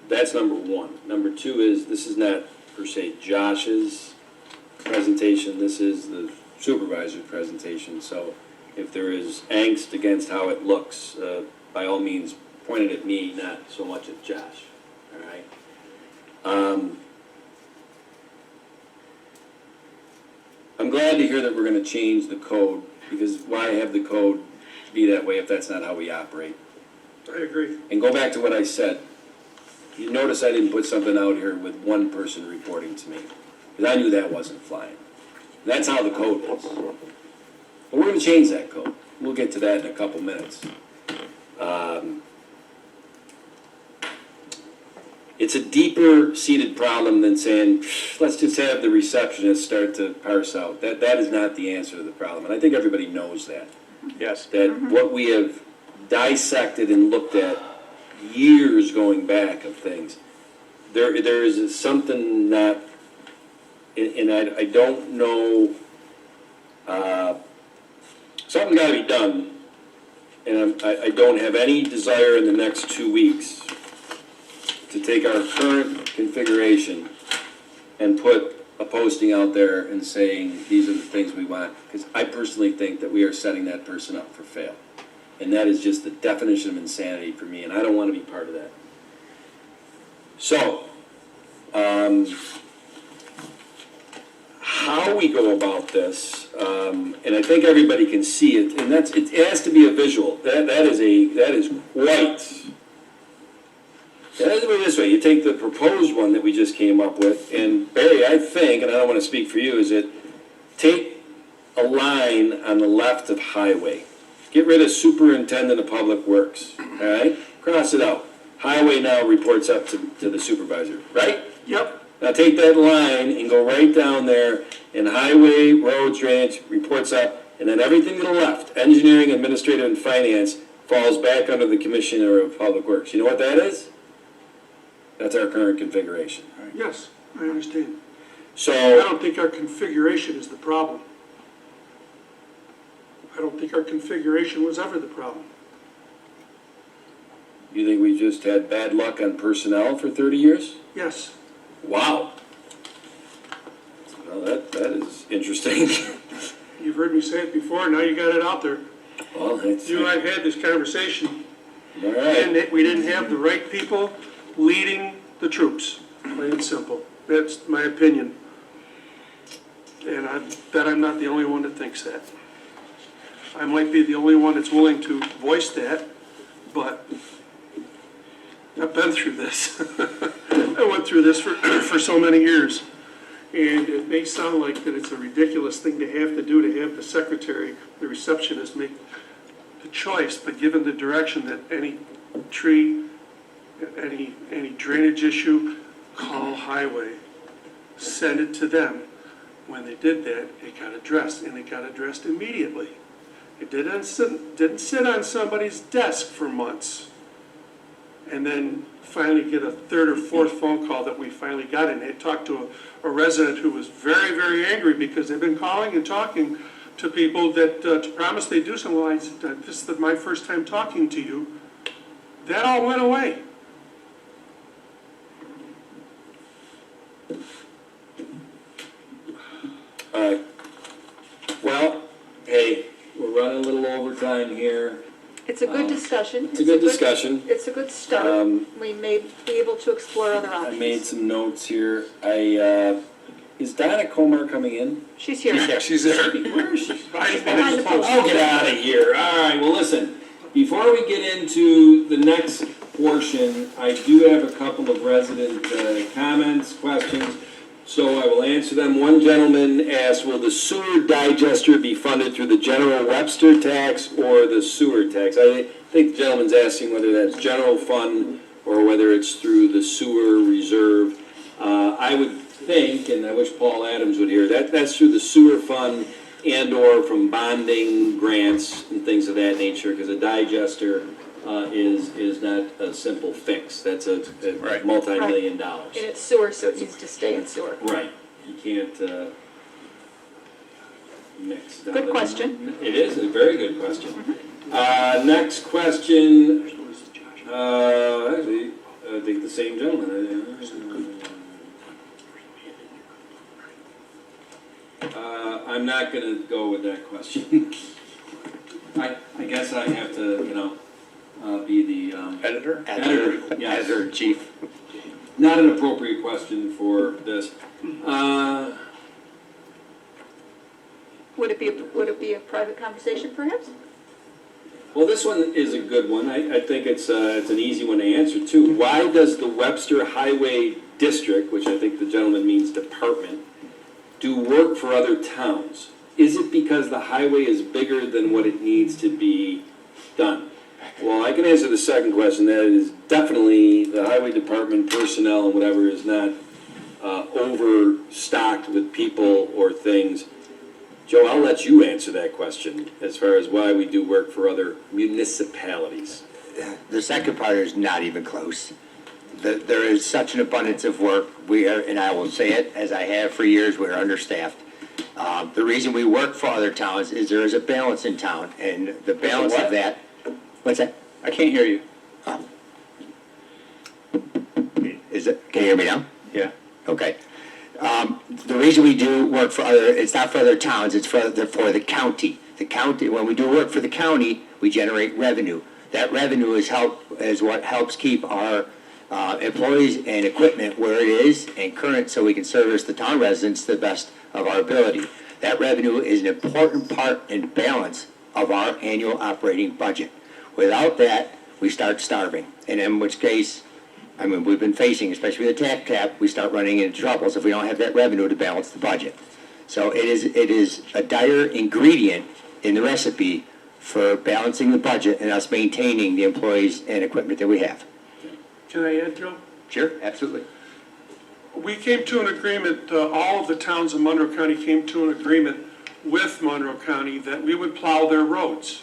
that's number one. Number two is this is not per se Josh's presentation. This is the supervisor's presentation. So if there is angst against how it looks, by all means, point it at me, not so much at Josh. All right. I'm glad to hear that we're going to change the code, because why have the code be that way if that's not how we operate? I agree. And go back to what I said. You notice I didn't put something out here with one person reporting to me, because I knew that wasn't flying. That's how the code is. But we're going to change that code. We'll get to that in a couple minutes. It's a deeper seated problem than saying, let's just have the receptionist start to parse out. That is not the answer to the problem. And I think everybody knows that. Yes. That what we have dissected and looked at years going back of things, there is something not, and I don't know, something's got to be done, and I don't have any desire in the next 2 weeks to take our current configuration and put a posting out there and saying, these are the things we want, because I personally think that we are setting that person up for fail. And that is just the definition of insanity for me, and I don't want to be part of that. So, how we go about this, and I think everybody can see it, and it has to be a visual. That is quite. Let's put it this way, you take the proposed one that we just came up with, and Barry, I think, and I don't want to speak for you, is that take a line on the left of highway. Get rid of superintendent of public works, all right? Cross it out. Highway now reports up to the supervisor, right? Yep. Now take that line and go right down there, and highway, roads, drainage reports up, and then everything to the left, engineering, administrative, and finance, falls back under the commissioner of public works. You know what that is? That's our current configuration. Yes, I understand. So I don't think our configuration is the problem. I don't think our configuration was ever the problem. you you think we just had bad luck on personnel for 30 years? Yes. Wow. Well, that is interesting. You've heard me say it before, now you got it out there. Well, it's, You and I have had this conversation, all right. and we didn't have the right people leading the troops, plain and simple. That's my opinion. And I bet I'm not the only one that thinks that. I might be the only one that's willing to voice that, but I've been through this. I went through this for so many years. And it may sound like that it's a ridiculous thing to have the secretary, the receptionist, make the choice, but given the direction that any tree, any drainage issue, call highway, send it to them. When they did that, it got addressed, and it got addressed immediately. It didn't sit on somebody's desk for months, and then finally get a third or fourth phone call that we finally got, and they talked to a resident who was very, very angry because they've been calling and talking to people that to promise they do something. Well, I said, this is my first time talking to you. That all went away. All right. Well, hey, we're running a little overtime here. It's a good discussion. It's a good discussion. It's a good start. We may be able to explore other I options. made some notes here. Is Donna Comer coming in? She's here. She's there. Where is she? Behind the post. Oh, get out of here. All right, well, listen, before we get into the next portion, I do have a couple of resident comments, questions, so I will answer them. One gentleman asked, will the sewer digester be funded through the general Webster tax or the sewer tax? I think the gentleman's asking whether that's general fund or whether it's through the sewer reserve. I would think, and I wish Paul Adams would hear, that's through the sewer fund and/or from bonding grants and things of that nature, because a digester is not a simple fix. That's a multi-million dollars. And it's sewer, so it needs to stay in sewer. Right. You can't mix. Good question. It is a very good question. Next question, actually, I think the same gentleman. I'm not going to go with that question. I guess I have to, be the Editor? editor. Yes. Editor in chief. Not an appropriate question for this. Would it be a private conversation, perhaps? Well, this one is a good one. I think it's an easy one to answer, too. Why does the Webster Highway District, which I think the gentleman means department, do work for other towns? Is it because the highway is bigger than what it needs to be done? Well, I can answer the second question. That is definitely the highway department personnel and whatever is not overstocked with people or things. Joe, I'll let you answer that question as far as why we do work for other municipalities. The second part is not even close. There is such an abundance of work. We are, and I will say it as I have for years, we're understaffed. The reason we work for other towns is there is a balance in town, and the balance of that. What's that? I can't hear you. Is it? Can you hear me now? Yeah. Okay. The reason we do work for other, it's not for other towns, it's for the county. The county, when we do work for the county, we generate revenue. That revenue is what helps keep our employees and equipment where it is and current, so we can service the town residents to the best of our ability. That revenue is an important part and balance of our annual operating budget. Without that, we start starving, and in which case, I mean, we've been facing, especially with the tax cap, we start running into troubles if we don't have that revenue to balance the budget. So it is a dire ingredient in the recipe for balancing the budget and us maintaining the employees and equipment that we have. Can I add, Joe? Sure, absolutely. We came to an agreement, all of the towns of Monroe County came to an agreement with Monroe County that we would plow their roads.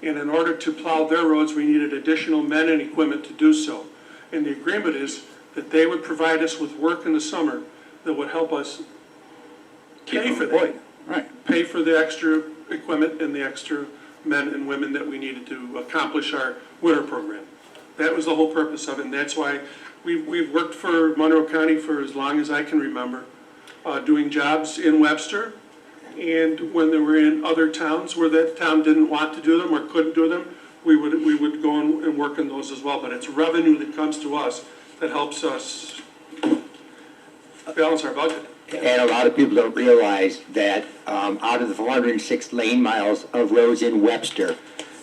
And in order to plow their roads, we needed additional men and equipment to do so. And the agreement is that they would provide us with work in the summer that would help us pay for that. Right. Pay for the extra equipment and the extra men and women that we needed to accomplish our winter program. That was the whole purpose of it, and that's why we've worked for Monroe County for as long as I can remember, doing jobs in Webster, and when they were in other towns where that town didn't want to do them or couldn't do them, we would go and work in those as well. But it's revenue that comes to us that helps us balance our budget. And a lot of people don't realize that out of the 406 lane miles of roads in Webster,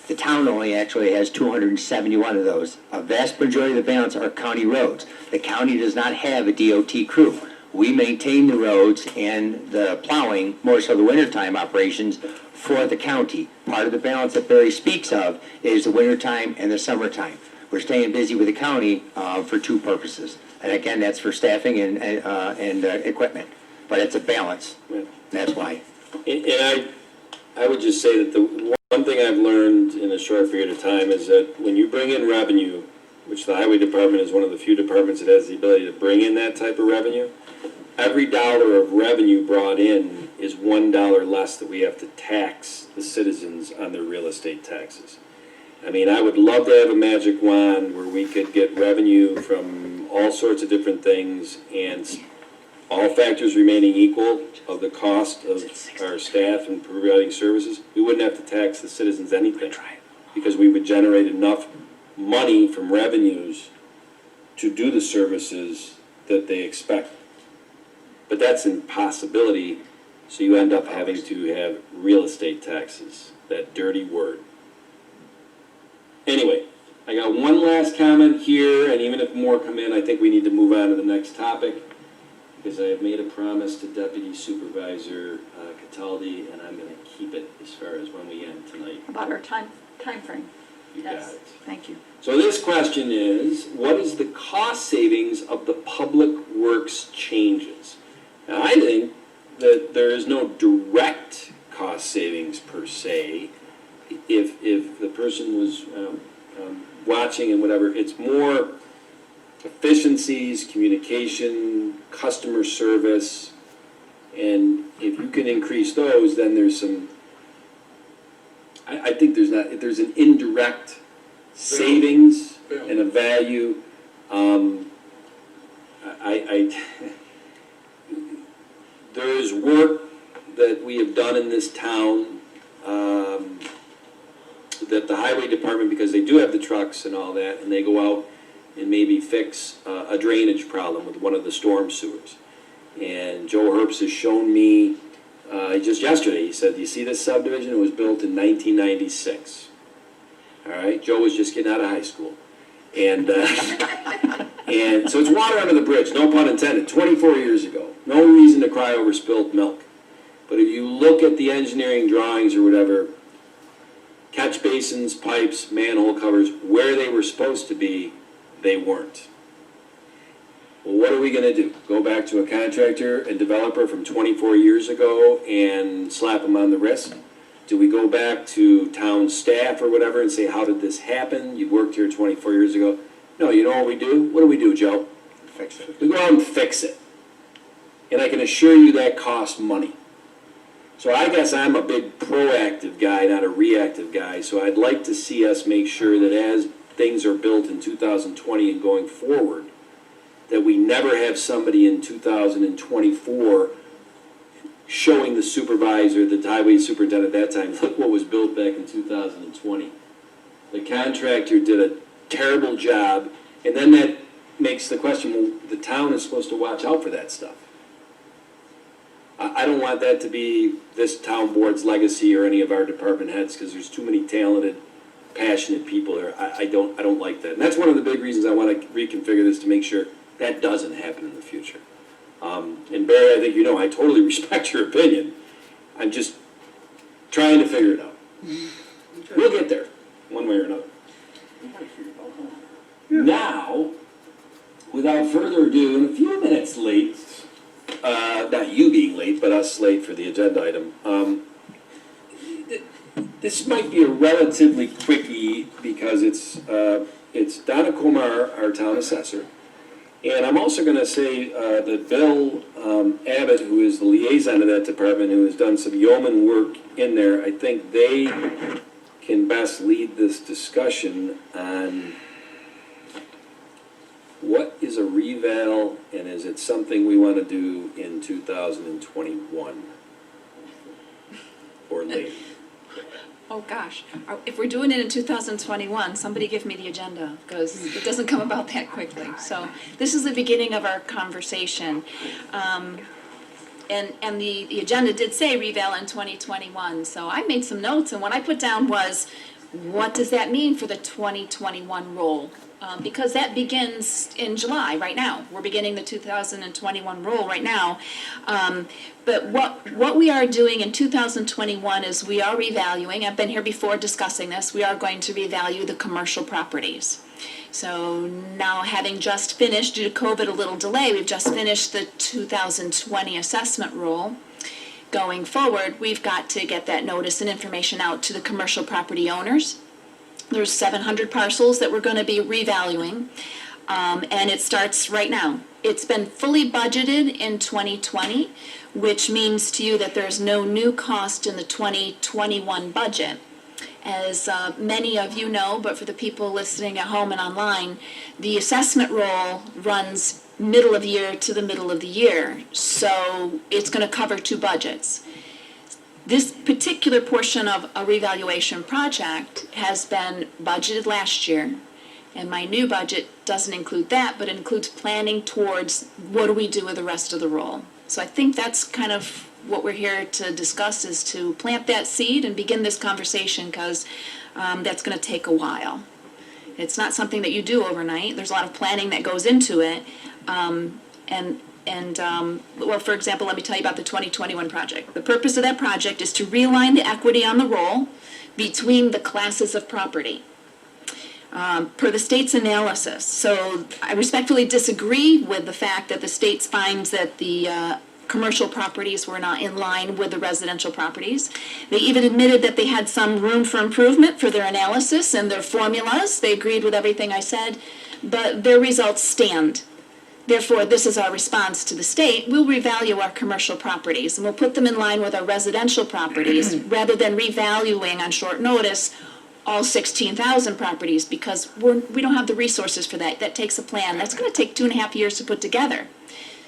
the town only actually has 271 of those. A vast majority of the balance are county roads. The county does not have a DOT crew. We maintain the roads and the plowing, more so the wintertime operations, for the county. Part of the balance that Barry speaks of is the wintertime and the summertime. We're staying busy with the county for two purposes. And again, that's for staffing and equipment. But it's a balance. That's why. And I would just say that the one thing I've learned in a short period of time is that when you bring in revenue, which the highway department is one of the few departments that has the ability to bring in that type of revenue, every dollar of revenue brought in is $1 less that we have to tax the citizens on their real estate taxes. I mean, I would love to have a magic wand where we could get revenue from all sorts of different things, and all factors remaining equal of the cost of our staff and providing services, we wouldn't have to tax the citizens anything, because we would generate enough money from revenues to do the services that they expect. But that's an impossibility, so you end up having to have real estate taxes, that dirty word. Anyway, I got one last comment here, and even if more come in, I think we need to move on to the next topic, because I have made a promise to Deputy Supervisor Cataldi, and I'm going to keep it as far as when we end tonight. About our time frame. You Yes. got it. Thank you. So this question is, what is the cost savings of the public works changes? Now, I think that there is no direct cost savings per se. If the person was watching and whatever, it's more efficiencies, communication, customer service, and if you can increase those, then there's some, I think there's an indirect savings and a value. There is work that we have done in this town that the highway department, because they do have the trucks and all that, and they go out and maybe fix a drainage problem with one of the storm sewers. And Joe Herbst has shown me, just yesterday, he said, do you see this subdivision? It was built in 1996. All right, Joe was just getting out of high school. And, and so it's water under the bridge, no pun intended, 24 years ago. No reason to cry over spilt milk. But if you look at the engineering drawings or whatever, catch basins, pipes, manhole covers, where they were supposed to be, they weren't. Well, what are we going to do? Go back to a contractor and developer from 24 years ago and slap them on the wrist? Do we go back to town staff or whatever and say, how did this happen? You worked here 24 years ago. No, you know what we do? What do, Joe? Fix it. We go out and fix it. And I can assure you that costs money. So I guess I'm a big proactive guy, not a reactive guy. So I'd like to see us make sure that as things are built in 2020 and going forward, that we never have somebody in 2024 showing the supervisor, the highway superintendent at that time, look what was built back in 2020. The contractor did a terrible job, and then that makes the question, well, the town is supposed to watch out for that stuff. I don't want that to be this town board's legacy or any of our department heads, because there's too many talented, passionate people there. I don't like that. And that's one of the big reasons I want to reconfigure this, to make sure that doesn't happen in the future. And Barry, I think you know, I totally respect your opinion. I'm just trying to figure it out. We'll get there, one way or another. Now, without further ado, and a few minutes late, not you being late, but us late for the agenda item, this might be a relatively quickie, because it's Donna Kumar, our town assessor. And I'm also going to say that Bill Abbott, who is the liaison to that department, who has done some yeoman work in there, I think they can best lead this discussion on reval, and is it something we want to do in 2021? Or later? Oh, gosh. If we're doing it in 2021, somebody give me the agenda, because it doesn't come about that quickly. So this is the beginning of our conversation. And the agenda did say reval in 2021, so I made some notes, and what I put down was, what does that mean for the 2021 roll? Because that begins in July, right now. We're beginning the 2021 roll right now. But what we are doing in 2021 is we are revaluing, I've been here before discussing this, we are going to revalue the commercial properties. So now, having just finished, due to COVID a little delay, we've just finished the 2020 assessment roll. Going forward, we've got to get that notice and information out to the commercial property owners. There's 700 parcels that we're going to be revaluing, and it starts right now. It's been fully budgeted in 2020, which means to you that there's no new cost in the 2021 budget. As many of you know, but for the people listening at home and online, the assessment roll runs middle of the year to the middle of the year, so it's going to cover two budgets. This particular portion of a revaluation project has been budgeted last year, and my new budget doesn't include that, but it includes planning towards what do we do with the rest of the roll. So I think that's kind of what we're here to discuss, is to plant that seed and begin this conversation, because that's going to take a while. It's not something that you do overnight. There's a lot of planning that goes into it. Well, for example, let me tell you about the 2021 project. The purpose of that project is to realign the equity on the roll between the classes of property per the state's analysis. So I respectfully disagree with the fact that the state finds that the commercial properties were not in line with the residential properties. They even admitted that they had some room for improvement for their analysis and their formulas. They agreed with everything I said, but their results stand. Therefore, this is our response to the state. We'll revalue our commercial properties, and we'll put them in line with our residential properties rather than revaluing on short notice all 16,000 properties, because we don't have the resources for that. That takes a plan. That's going to take 2.5 years to put together.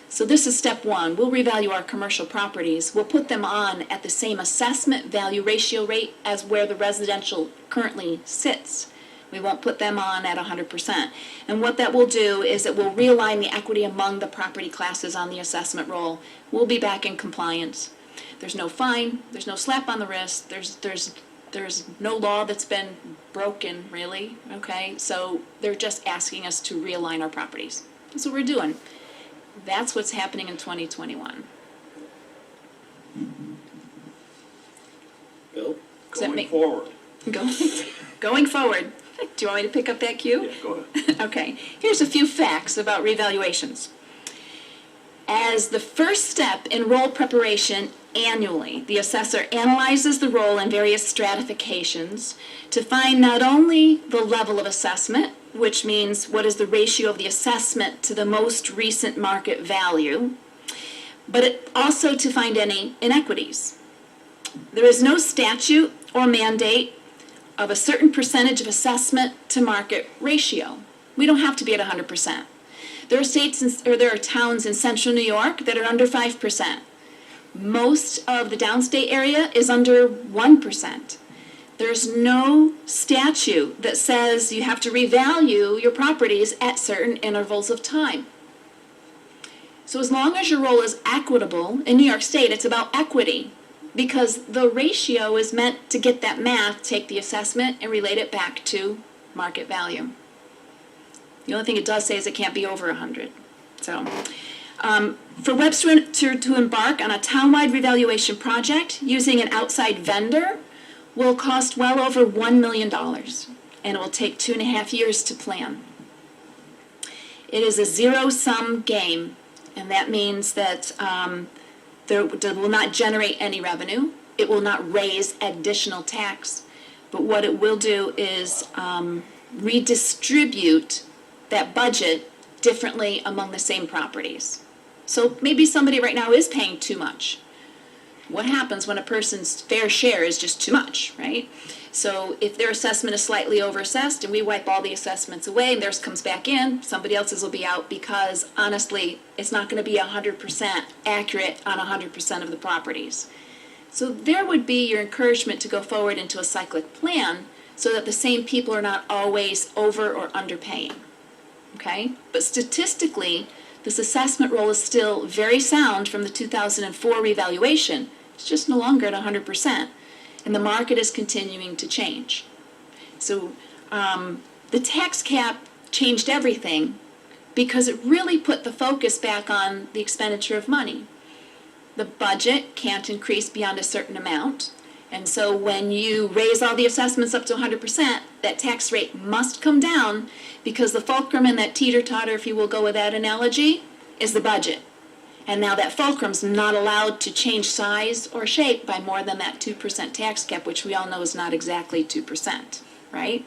So this is step one. We'll revalue our commercial properties. We'll put them on at the same assessment value ratio rate as where the residential currently sits. We won't put them on at 100%. And what that will do is it will realign the equity among the property classes on the assessment roll. We'll be back in compliance. There's no fine, there's no slap on the wrist, there's no law that's been broken, really, okay? So they're just asking us to realign our properties. That's what we're doing. That's what's happening in 2021. Bill? Going forward. Going forward. Do you want me to pick up that cue? Yeah, go ahead. Okay. Here's a few facts about revaluations. As the first step in roll preparation annually, the assessor analyzes the roll in various stratifications to find not only the level of assessment, which means what is the ratio of the assessment to the most recent market value, but also to find any inequities. There is no statute or mandate of a certain percentage of assessment to market ratio. We don't have to be at 100%. There are towns in central New York that are under 5%. Most of the downstate area is under 1%. There's no statute that says you have to revalue your properties at certain intervals of time. So as long as your roll is equitable, in New York State it's about equity, because the ratio is meant to get that math, take the assessment, and relate it back to market value. The only thing it does say is it can't be over 100. So, for Webster to embark on a townwide revaluation project using an outside vendor will cost well over $1 million, and it will take 2.5 years to plan. It is a zero-sum game, and that means that there will not generate any revenue. It will not raise additional tax, but what it will do is redistribute that budget differently among the same properties. So maybe somebody right now is paying too much. What happens when a person's fair share is just too much, right? So if their assessment is slightly overassessed and we wipe all the assessments away and theirs comes back in, somebody else's will be out because honestly, it's not going to be 100% accurate on 100% of the properties. So there would be your encouragement to go forward into a cyclic plan so that the same people are not always over or underpaying. Okay? But statistically, this assessment roll is still very sound from the 2004 revaluation. It's just no longer at 100%. And the market is continuing to change. So the tax cap changed everything because it really put the focus back on the expenditure of money. The budget can't increase beyond a certain amount. And so when you raise all the assessments up to 100%, that tax rate must come down because the fulcrum in that teeter-totter, if you will go with that analogy, is the budget. And now that fulcrum's not allowed to change size or shape by more than that 2% tax cap, which we all know is not exactly 2%, right?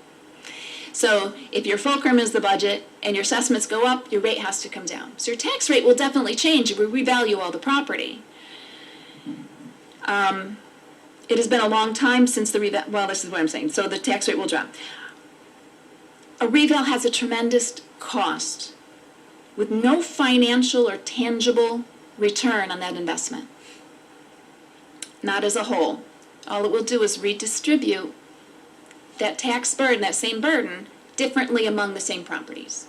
So if your fulcrum is the budget and your assessments go up, your rate has to come down. So your tax rate will definitely change if we revalue all the property. It has been a long time since the well, this is what I'm saying. So the tax rate will drop. A reval has a tremendous cost with no financial or tangible return on that investment. Not as a whole. All it will do is redistribute that tax burden, that same burden, differently among the same properties.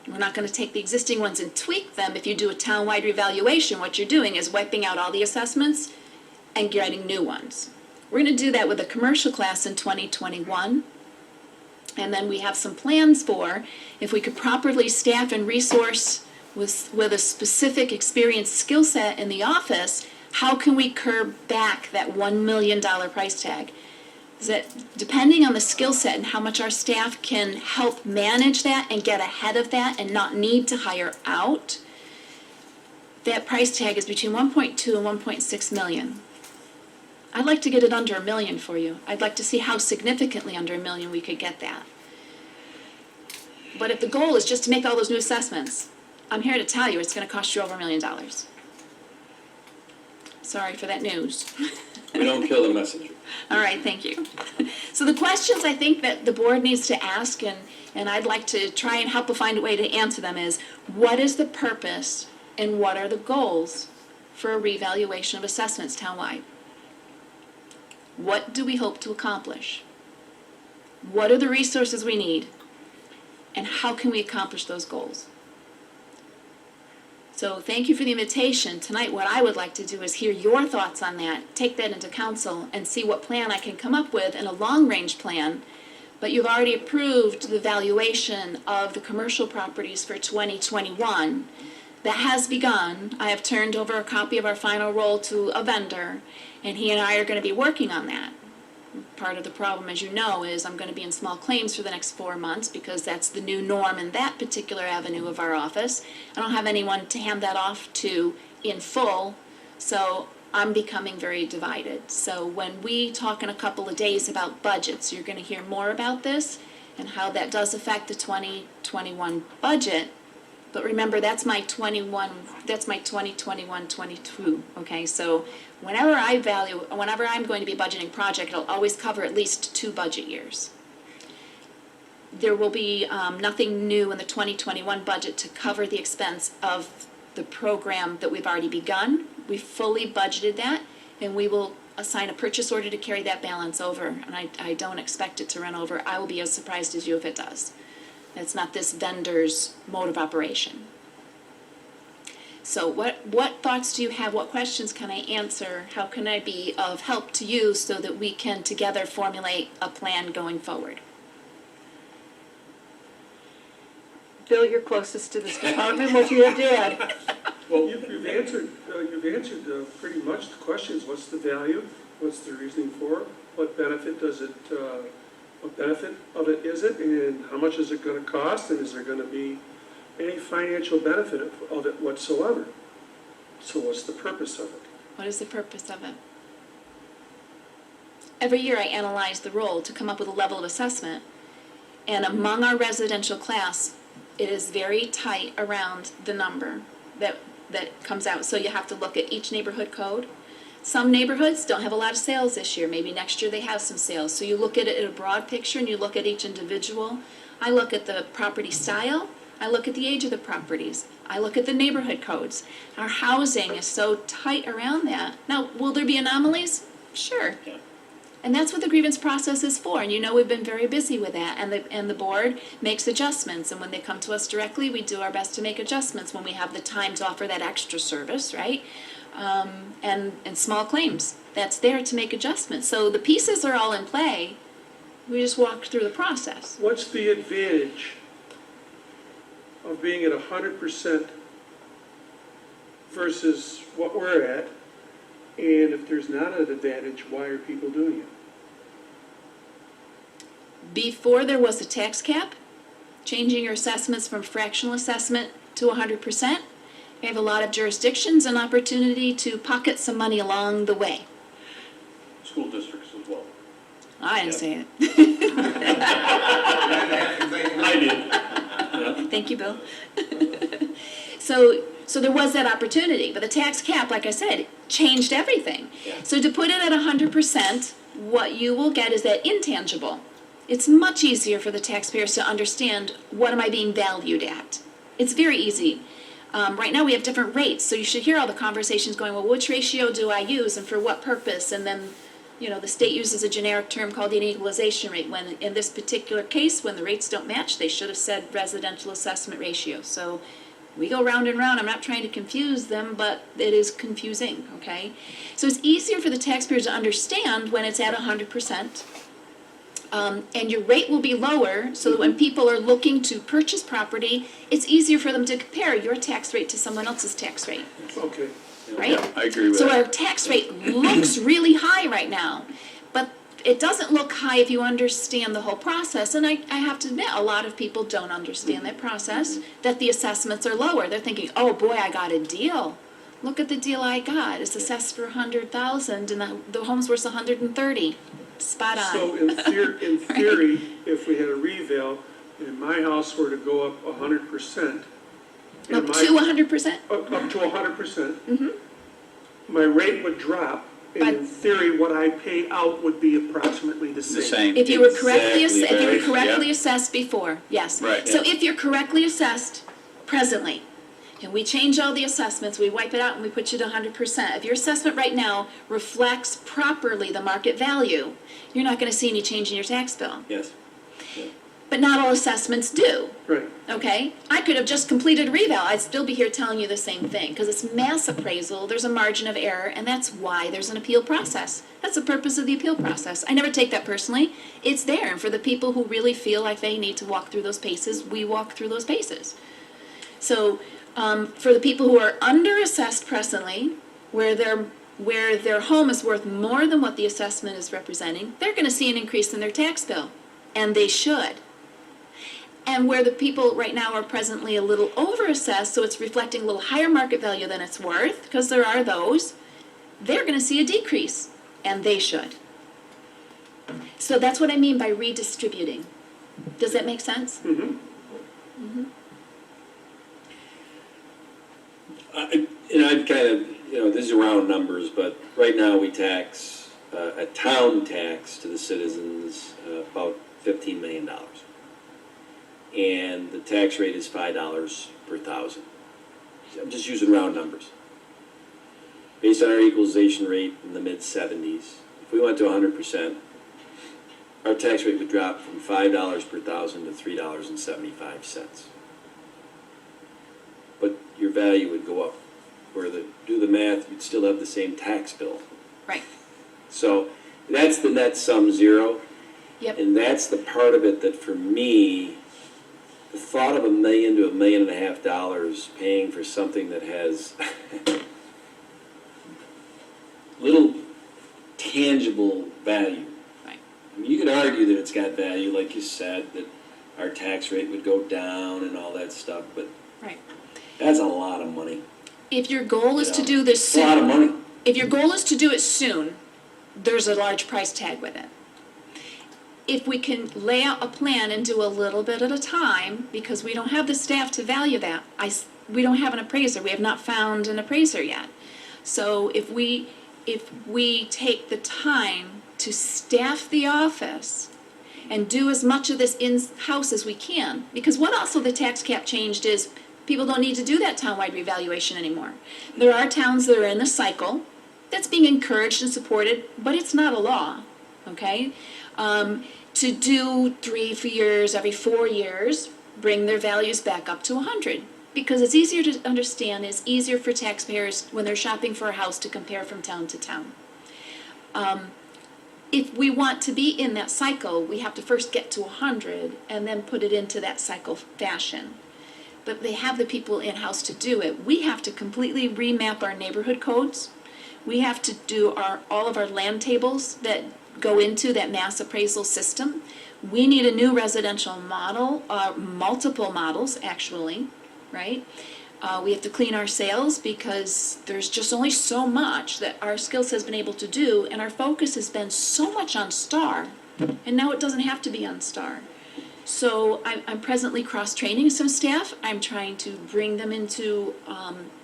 We're not going to take the existing ones and tweak them. If you do a town-wide revaluation, what you're doing is wiping out all the assessments and getting new ones. We're going to do that with a commercial class in 2021. And then we have some plans for, if we could properly staff and resource with a specific experienced skill set in the office, how can we curb back that $1 million price tag? Is that depending on the skill set and how much our staff can help manage that and get ahead of that and not need to hire out, that price tag is between 1.2 and 1.6 million. I'd like to get it under $1 million for you. I'd like to see how significantly under $1 million we could get that. But if the goal is just to make all those new assessments, I'm here to tell you it's going to cost you over $1 million. Sorry for that news. We don't kill the messenger. All right, thank you. So the questions I think that the board needs to ask, and I'd like to try and help find a way to answer them, is what is the purpose and what are the goals for a revaluation of assessments townwide? What do we hope to accomplish? What are the resources we need? And how can we accomplish those goals? So thank you for the invitation. Tonight what I would like to do is hear your thoughts on that, take that into council, and see what plan I can come up with in a long-range plan. But you've already approved the valuation of the commercial properties for 2021. That has begun. I have turned over a copy of our final roll to a vendor, and he and I are going to be working on that. Part of the problem, as you know, is I'm going to be in small claims for the next 4 months because that's the new norm in that particular avenue of our office. I don't have anyone to hand that off to in full, so I'm becoming very divided. So when we talk in a couple of days about budgets, you're going to hear more about this and how that does affect the 2021 budget. But remember, that's my 2021-22, okay? So whenever I'm going to be budgeting a project, it'll always cover at least 2 budget years. There will be nothing new in the 2021 budget to cover the expense of the program that we've already begun. We fully budgeted that, and we will assign a purchase order to carry that balance over, and I don't expect it to run over. I will be as surprised as you if it does. It's not this vendor's mode of operation. So what thoughts do you have? What questions can I answer? How can I be of help to you so that we can together formulate a plan going forward? Bill, you're closest to this department. What do you have to add? Well, you've answered pretty much the questions. What's the value? What's the reasoning for it? What benefit does it, what benefit of it is it? And how much is it going to cost? And is there going to be any financial benefit of it whatsoever? So what's the purpose of it? What is the purpose of it? Every year I analyze the roll to come up with a level of assessment. And among our residential class, it is very tight around the number that comes out. So you have to look at each neighborhood code. Some neighborhoods don't have a lot of sales this year. Maybe next year they have some sales. So you look at it in a broad picture and you look at each individual. I look at the property style. I look at the age of the properties. I look at the neighborhood codes. Our housing is so tight around that. Now, will there be anomalies? Sure. Yeah. And that's what the grievance process is for. And you know we've been very busy with that. And the board makes adjustments. And when they come to us directly, we do our best to make adjustments when we have the time to offer that extra service, right? And small claims. That's there to make adjustments. So the pieces are all in play. We just walk through the process. What's the advantage of being at 100% versus what we're at? And if there's not an advantage, why are people doing it? Before there was a tax cap, changing your assessments from fractional assessment to 100%, we have a lot of jurisdictions an opportunity to pocket some money along the way. School districts as well. I didn't say it. I did. Thank you, Bill. So there was that opportunity, but the tax cap, like I said, changed everything. Yeah. So to put it at 100%, what you will get is that intangible. It's much easier for the taxpayers to understand what am I being valued at. It's very easy. Right now we have different rates, so you should hear all the conversations going, well, which ratio do I use and for what purpose? And then, you know, the state uses a generic term called an equalization rate, when in this particular case, when the rates don't match, they should have said residential assessment ratio. So we go round and round. I'm not trying to confuse them, but it is confusing, okay? So it's easier for the taxpayers to understand when it's at 100%. And your rate will be lower, so that when people are looking to purchase property, it's easier for them to compare your tax rate to someone else's tax rate, Okay. right? I agree with So that. our tax rate looks really high right now, but it doesn't look high if you understand the whole process. And I have to admit, a lot of people don't understand that process, that the assessments are lower. They're thinking, oh boy, I got a deal. Look at the deal I got. It's assessed for $100,000 and the home's worth $130,000. Spot on. So in theory, if we had a reval and my house were to go up 100%. Up to 100%? Up to 100%. My rate would drop, and in theory, what I pay out would be approximately the same. If you were correctly, Exactly, if you right, were correctly yeah. assessed before, yes. Right. So if you're correctly assessed presently, and we change all the assessments, we wipe it out and we put you to 100%. If your assessment right now reflects properly the market value, you're not going to see any change in your tax bill. Yes. But not all assessments do. Right. Okay? I could have just completed a reval. I'd still be here telling you the same thing, because it's mass appraisal, there's a margin of error, and that's why there's an appeal process. That's the purpose of the appeal process. I never take that personally. It's there, and for the people who really feel like they need to walk through those paces, we walk through those paces. So, for the people who are under-assessed presently, where their home is worth more than what the assessment is representing, they're going to see an increase in their tax bill, and they should. And where the people right now are presently a little over-assessed, so it's reflecting a little higher market value than it's worth, because there are those, they're going to see a decrease, and they should. So that's what I mean by redistributing. Does that make sense? I'd kind of, these are round numbers, but right now we tax, a town tax to the citizens about $15 million. And the tax rate is $5 per thousand. I'm just using round numbers. Based on our equalization rate in the mid-70s, if we went to 100%, our tax rate would drop from $5 per thousand to $3.75. But your value would go up. Do the math, you'd still have the same tax bill. Right. So that's the net sum zero. Yep. And that's the part of it that for me, the thought of $1 million to $1.5 million paying for something that has little tangible value. Right. I mean, you could argue that it's got value, like you said, that our tax rate would go down and all that stuff, but Right. that's a lot of money. If your goal is You to know, do this it's a lot of soon, money. if your goal is to do it soon, there's a large price tag with it. If we can lay out a plan and do a little bit at a time, because we don't have the staff to value that. We don't have an appraiser. We have not found an appraiser yet. So if we if we take the time to staff the office and do as much of this in-house as we can, because what also the tax cap changed is people don't need to do that townwide revaluation anymore. There are towns that are in a cycle that's being encouraged and supported, but it's not a law, okay? To do 3 years, every 4 years, bring their values back up to 100. Because it's easier to understand, it's easier for taxpayers when they're shopping for a house to compare from town to town. If we want to be in that cycle, we have to first get to 100 and then put it into that cycle fashion. But they have the people in-house to do it. We have to completely remap our neighborhood codes. We have to do all of our land tables that go into that mass appraisal system. We need a new residential model, multiple models actually, right? We have to clean our sales because there's just only so much that our skills has been able to do, and our focus has been so much on STAR, and now it doesn't have to be on STAR. So I'm presently cross-training some staff. I'm trying to bring them into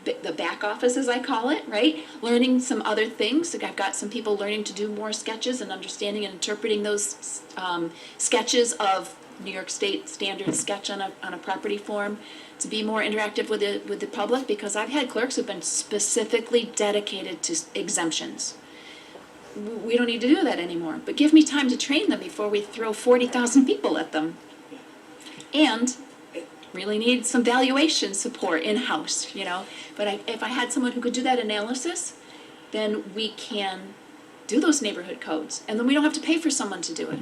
the back office, as I call it, right? Learning some other things. Like I've got some people learning to do more sketches and understanding and interpreting those sketches of New York State standard sketch on a property form to be more interactive with the public, because I've had clerks who've been specifically dedicated to exemptions. We don't need to do that anymore, but give me time to train them before we throw 40,000 people at them. And really need some valuation support in-house, you know. But if I had someone who could do that analysis, then we can do those neighborhood codes, and then we don't have to pay for someone to do it.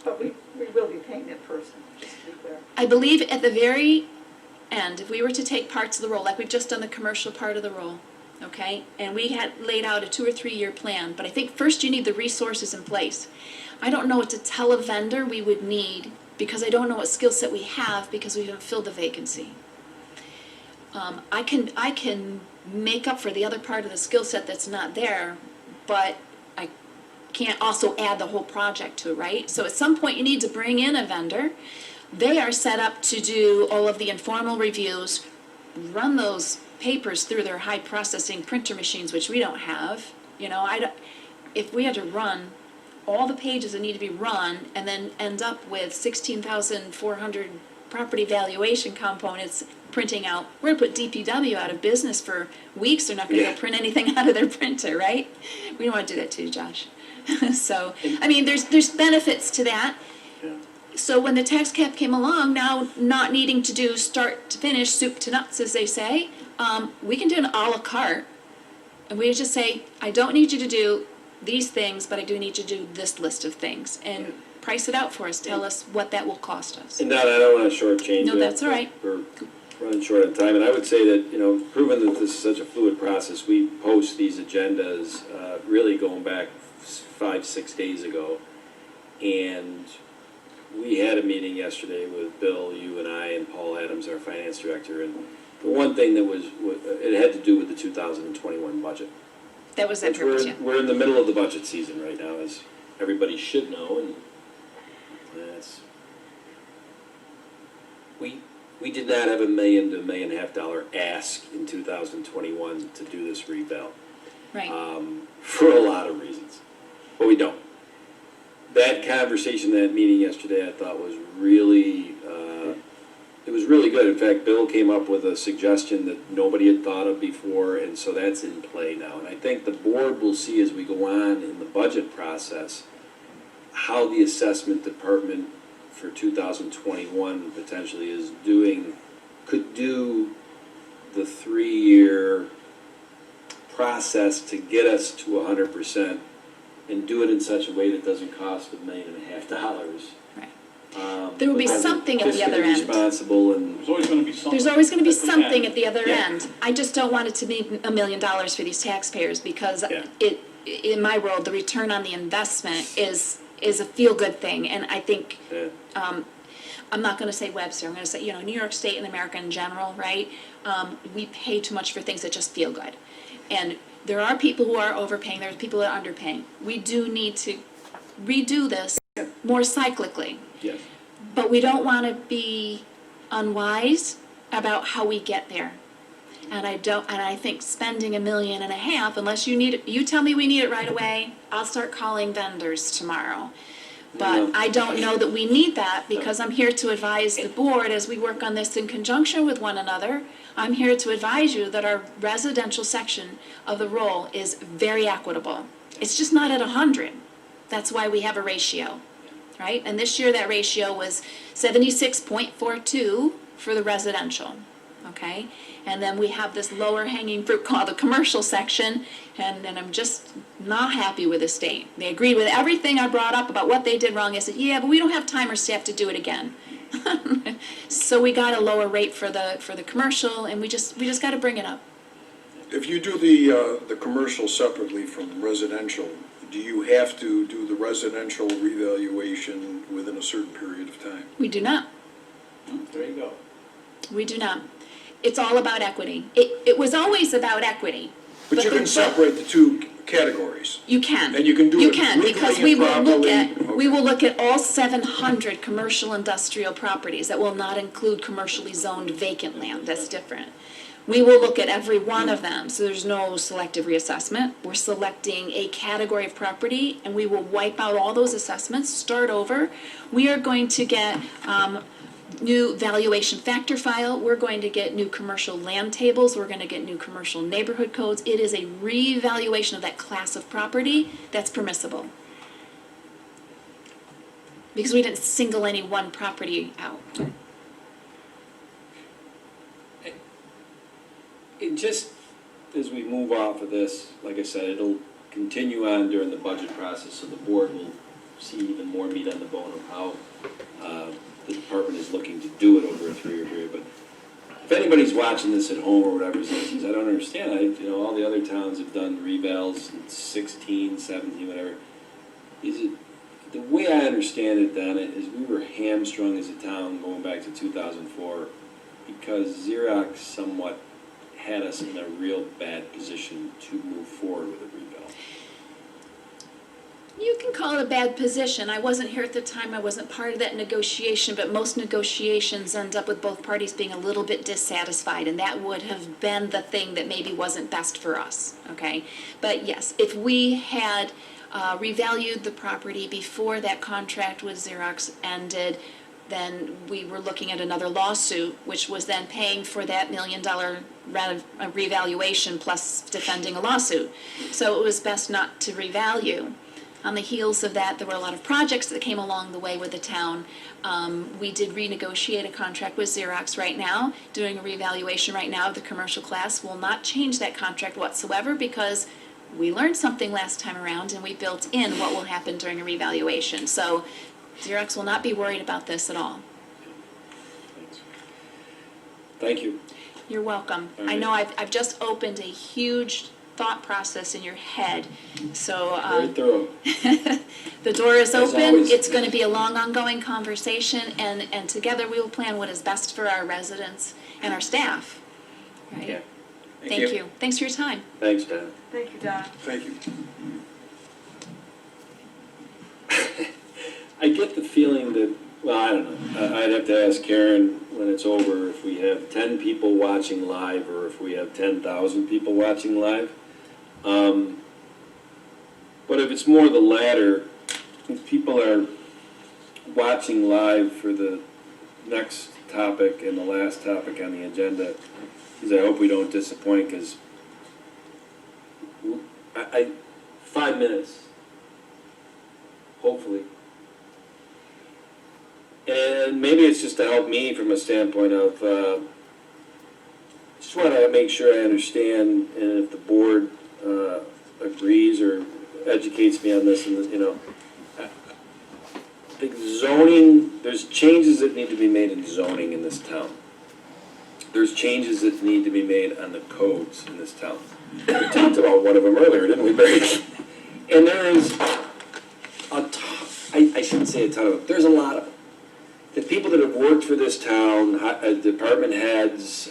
But we will be paying that person, just to be clear. I believe at the very end, if we were to take parts of the role, like we've just done the commercial part of the role, okay? And we had laid out a 2 or 3 year plan, but I think first you need the resources in place. I don't know what to tell a vendor we would need, because I don't know what skill set we have, because we haven't filled the vacancy. I can make up for the other part of the skill set that's not there, but I can't also add the whole project to it, right? So at some point you need to bring in a vendor. They are set up to do all of the informal reviews, run those papers through their high processing printer machines, which we don't have. You know, if we had to run all the pages that need to be run and then end up with 16,400 property valuation components printing out, we're gonna put DPW out of business for weeks. They're not gonna go print anything out of their printer, right? We don't wanna do that to you, Josh. So, I mean, there's benefits to that. So when the tax cap came along, now not needing to do start to finish, soup to nuts, as they say, we can do an a la carte. And we just say, I don't need you to do these things, but I do need you to do this list of things. And price it out for us. Tell us what that will cost us. And Donna, I don't want to shortchange No, it. that's all right. We're running short on time, and I would say that, you know, proven that this is such a fluid process, we post these agendas really going back 5-6 days ago. And we had a meeting yesterday with Bill, you and I, and Paul Adams, our finance director, and the one thing that it had to do with the 2021 budget. That was that Which purpose, yeah. we're in the middle of the budget season right now, as everybody should know, and that's, we did not have $1 million to $1.5 million ask in 2021 to do this reval. Right. For a lot of reasons, but we don't. That conversation, that meeting yesterday, I thought was really, it was really good. In fact, Bill came up with a suggestion that nobody had thought of before, and so that's in play now. And I think the board will see as we go on in the budget process how the assessment department for 2021 potentially could do the 3-year process to get us to 100%. And do it in such a way that doesn't cost $1.5 million. Right. There will be something at the other end. Responsible and There's always gonna be something. There's always going to be at the something end. at the other Yeah. end. I just don't want it to be $1 million for these taxpayers, because in my world, the return on the investment is a feel-good thing. And I think, I'm not going to say Webster, I'm going to say, New York State and America in general, right? We pay too much for things that just feel good. And there are people who are overpaying, there are people that are underpaying. We do need to redo this more cyclically. yes. But we don't want to be unwise about how we get there. And I think spending $1.5 million, unless you tell me we need it right away, I'll start calling vendors tomorrow. But I don't know that we need that, because I'm here to advise the board as we work on this in conjunction with one another. I'm here to advise you that our residential section of the roll is very equitable. It's just not at 100. That's why we have a ratio, right? And this year that ratio was 76.42 for the residential, okay? And then we have this lower hanging fruit called the commercial section, and I'm just not happy with the state. They agreed with everything I brought up about what they did wrong. I said, yeah, but we don't have time or staff to do it again. So we got a lower rate for the commercial, and we just got to bring it up. If you do the commercial separately from residential, do you have to do the residential revaluation within a certain period of time? We do not. There you go. We do not. It's all about equity. It was always about equity. But you can separate the two categories. You can. And you can do it legally because and we will look at properly. we will look at all 700 commercial industrial properties. That will not include commercially zoned vacant land. That's different. We will look at every one of them, so there's no selective reassessment. We're selecting a category of property, and we will wipe out all those assessments, start over. We are going to get new valuation factor file. We're going to get new commercial land tables. We're going to get new commercial neighborhood codes. It is a revaluation of that class of property that's permissible. Because we didn't single any one property out. It just, as we move off of this, like I said, it'll continue on during the budget process, so the board will see even more meat on the bone of how the department is looking to do it over a 3-year period. But if anybody's watching this at home or whatever, says, geez, I don't understand. All the other towns have done revals in 16, 17, whatever. The way I understand it, Donna, is we were hamstrung as a town going back to 2004 because Xerox somewhat had us in a real bad position to move forward with a reval. You can call it a bad position. I wasn't here at the time. I wasn't part of that negotiation, but most negotiations end up with both parties being a little bit dissatisfied, and that would have been the thing that maybe wasn't best for us, okay? But yes, if we had revalued the property before that contract with Xerox ended, then we were looking at another lawsuit, which was then paying for that $1 million revaluation plus defending a lawsuit. So it was best not to revalue. On the heels of that, there were a lot of projects that came along the way with the town. We did renegotiate a contract with Xerox right now, doing a revaluation right now of the commercial class. Will not change that contract whatsoever because we learned something last time around and we built in what will happen during a revaluation. So Xerox will not be worried about this at all. Thank you. You're welcome. All right. I know I've just opened a huge thought process in your head, so Very thorough. the door is As open. always. It's going to be a long, ongoing conversation, and together we will plan what is best for our residents and our staff. Right? Yeah. Thank you. Thanks for your time. Thanks, Donna. Thank you, Donna. Thank you. I get the feeling that, well, I don't know. I'd have to ask Karen when it's over if we have 10 people watching live or if we have 10,000 people watching live. But if it's more the latter, if people are watching live for the next topic and the last topic on the agenda, because I hope we don't disappoint, because I 5 minutes, hopefully. And maybe it's just to help me from a standpoint of, just want to make sure I understand, and if the board agrees or educates me on this, and I think zoning, there's changes that need to be made in zoning in this town. There's changes that need to be made on the codes in this town. We talked about one of them earlier, didn't we, Barry? And there is a ton, I shouldn't say a ton of them, there's a lot of them. The people that have worked for this town, department heads,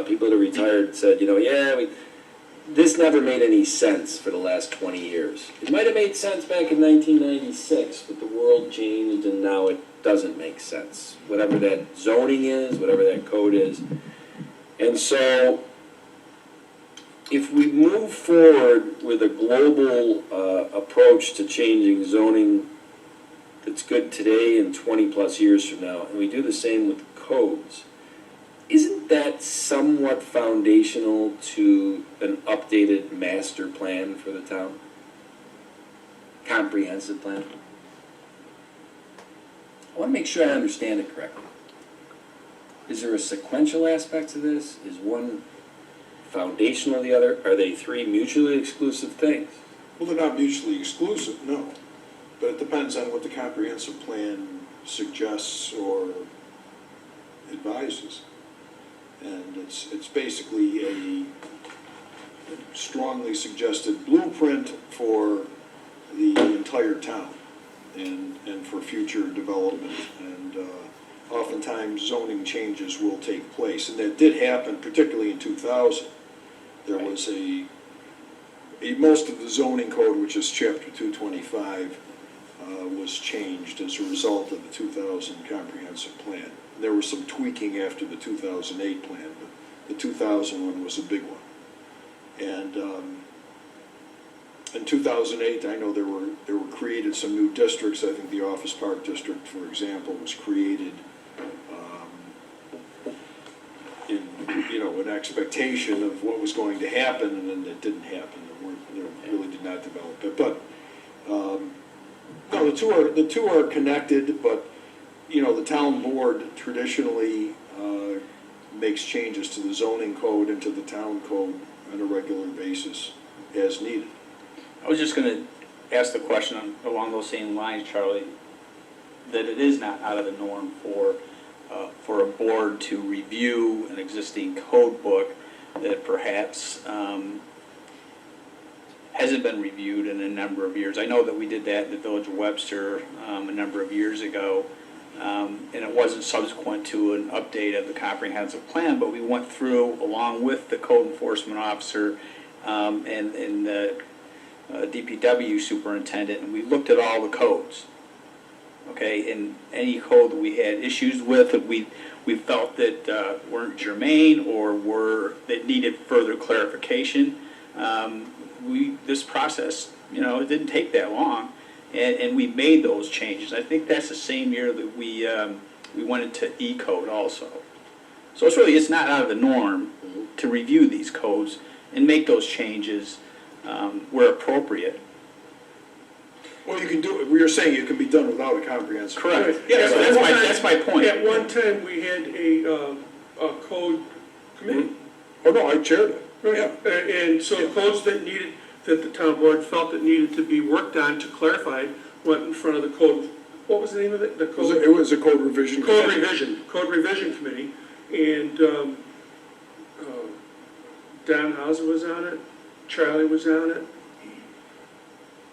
people that are retired said, this never made any sense for the last 20 years. It might have made sense back in 1996, but the world changed and now it doesn't make sense. Whatever that zoning is, whatever that code is. And so if we move forward with a global approach to changing zoning that's good today and 20-plus years from now, and we do the same with codes, isn't that somewhat foundational to an updated master plan for the town? Comprehensive plan? I want to make sure I understand it correctly. Is there a sequential aspect to this? Is one foundational to the other? Are they three mutually exclusive things? Well, they're not mutually exclusive, no. But it depends on what the comprehensive plan suggests or advises. And it's basically a strongly suggested blueprint for the entire town and for future development. And oftentimes zoning changes will take place. And that did happen, particularly in 2000. There was most of the zoning code, which is chapter 225, was changed as a result of the 2000 comprehensive plan. There was some tweaking after the 2008 plan, but the 2000 one was a big one. And in 2008, I know there were created some new districts. I think the Office Park District, for example, was created in an expectation of what was going to happen, and then it didn't happen. It really did not develop it. But no, the two are connected. But the town board traditionally makes changes to the zoning code and to the town code on a regular basis as needed. I was just going to ask the question along those same lines, Charlie, that it is not out of the norm for a board to review an existing code book that perhaps hasn't been reviewed in a number of years. I know that we did that in the Village of Webster a number of years ago, and it wasn't subsequent to an update of the comprehensive plan, but we went through along with the code enforcement officer and the DPW superintendent, and we looked at all the codes. Okay, and any code that we had issues with, that we felt that weren't germane or that needed further clarification, this process, it didn't take that long, and we made those changes. I think that's the same year that we went into E-code also. So it's not out of the norm to review these codes and make those changes where appropriate. Well, you can do it. You're saying it can be done without a comprehensive. Correct. Yeah, so that's my point. At one time, we had a code committee. Oh, no, I chaired it. Right. And so codes that the town board felt that needed to be worked on to clarify went in front of the code. What was the name of it? The code. It was a code revision. Code revision committee, and Don Hauser was on it. Charlie was on it.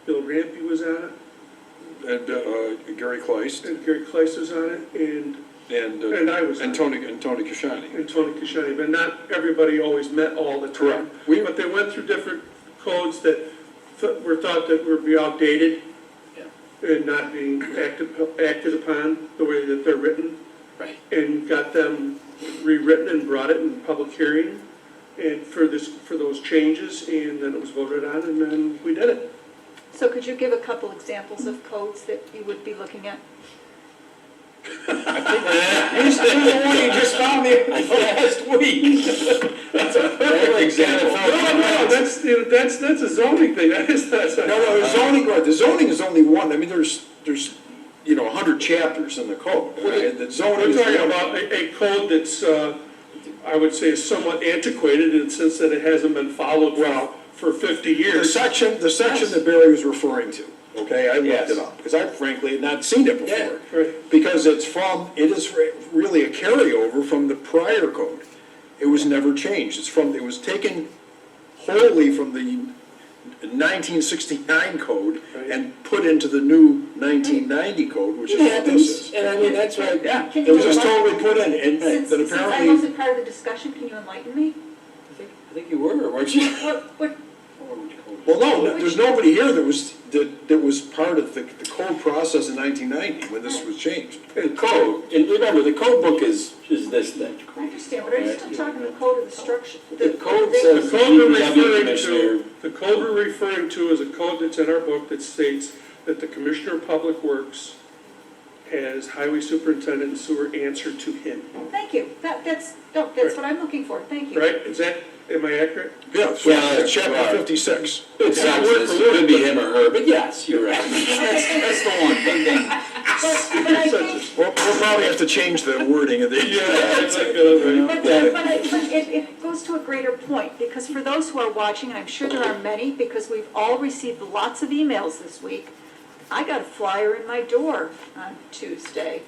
Bill Rampey was on it. And Gary Kleist. And Gary Kleist was on it, and I was and on Tony Kashani. And Tony Kashani, but not everybody always met all the time. Correct. But they went through different codes that were thought that would be outdated and not being acted upon the way that they're written. Right. And got them rewritten and brought it in public hearing and for those changes, and then it was voted on, and then we did it. So could you give a couple examples of codes that you would be looking at? Use the one you just found me last week. That's a perfect example. No, that's a zoning thing. That's No, the zoning is only one. I mean, there's 100 chapters in the code. Right? The zoning We're is talking one. about a code that's, I would say, is somewhat antiquated in the sense that it hasn't been followed for 50 The years. section that Barry was referring to, okay, I looked it up, because I frankly had not seen it before. Right. Because it is really a carryover from the prior code. It was never changed. It was taken wholly from the 1969 code and put into the new 1990 code, which is what this is. And I mean, that's right. Yeah, Can it was you just enlighten- totally put in, and Since that I apparently. wasn't part of the discussion, can you enlighten me? I think you were, weren't you? What, What would you call Well, no, there's nobody here that was part of the code process in 1990 when this was changed. The code, and remember, the code book is this thing. I understand, but are you still talking the code of the structure? The code The says code we're DPW referring commissioner. to, the code we're referring to is a code that's in our book that states that the Commissioner of Public Works has highway superintendent and sewer answer to him, Thank you, that's what I'm looking for, thank you. right? Am I accurate? Yeah, Yeah, it's chapter you are. 56. It sucks, word for it could be word, him or her, but yes, you're right. That's the one, big thing. But I think, We'll probably have to change the wording of the. but it goes to a greater point, because for those who are watching, and I'm sure there are many, because we've all received lots of emails this week, I got a flyer in my door on Tuesday,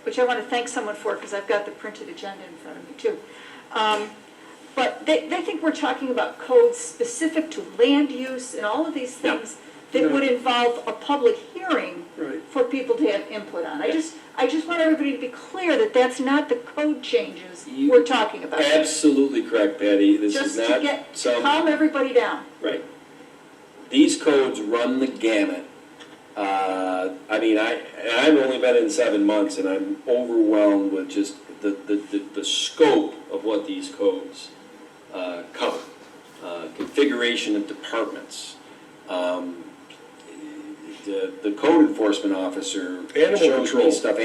which I want to thank someone for, because I've got the printed agenda in front of me too. But they think we're talking about codes specific to land use and all of these things that No. would involve a public hearing Right. for people to have input on. I just want everybody to be clear that that's not the code changes we're talking about. Absolutely correct, Patty. This Just is to not calm everybody down. right. These codes run the gamut. I mean, I've only been in 7 months, and I'm overwhelmed with just the scope of what these codes cover. Configuration of departments. The code enforcement officer Animal shows control. me stuff,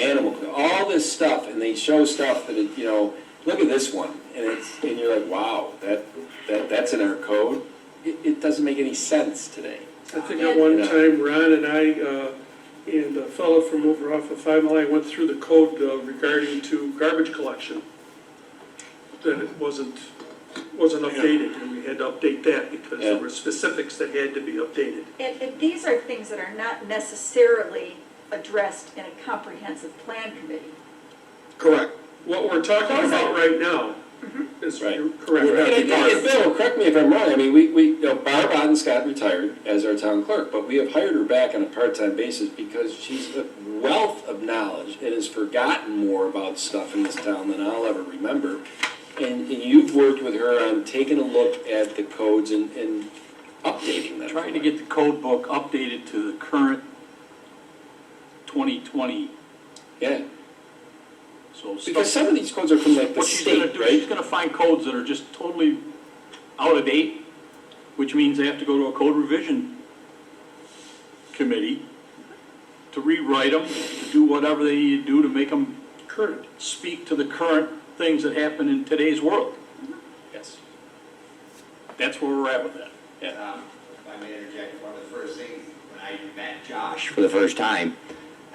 all this stuff, and they show stuff that look at this one, and you're like, wow, that's in our code. It doesn't make any sense today. I think at one time, Ron and I, and a fellow from over off of 5 Mile, went through the code regarding to garbage collection. That it wasn't updated, and we had to update that because there were specifics that had to be updated. And these are things that are not necessarily addressed in a comprehensive plan committee. Correct. What we're talking about right now is, Right. you're correct. And Bill, correct me if I'm wrong, I mean, Barb Odenscott retired as our town clerk, but we have hired her back on a part-time basis because she's a wealth of knowledge and has forgotten more about stuff in this town than I'll ever remember. And you've worked with her on taking a look at the codes and updating them. Trying to get the code book updated to the current 2020. Yeah, So because some of these codes are from like the what she's gonna state, do, she's right? gonna find codes that are just totally out of date, which means they have to go to a code revision committee to rewrite them, to do whatever they need to do to make them Current. speak to the current things that happen in today's world. Yes. That's where we're at with that. If I may interject, one of the first things when I met Josh, For the first time,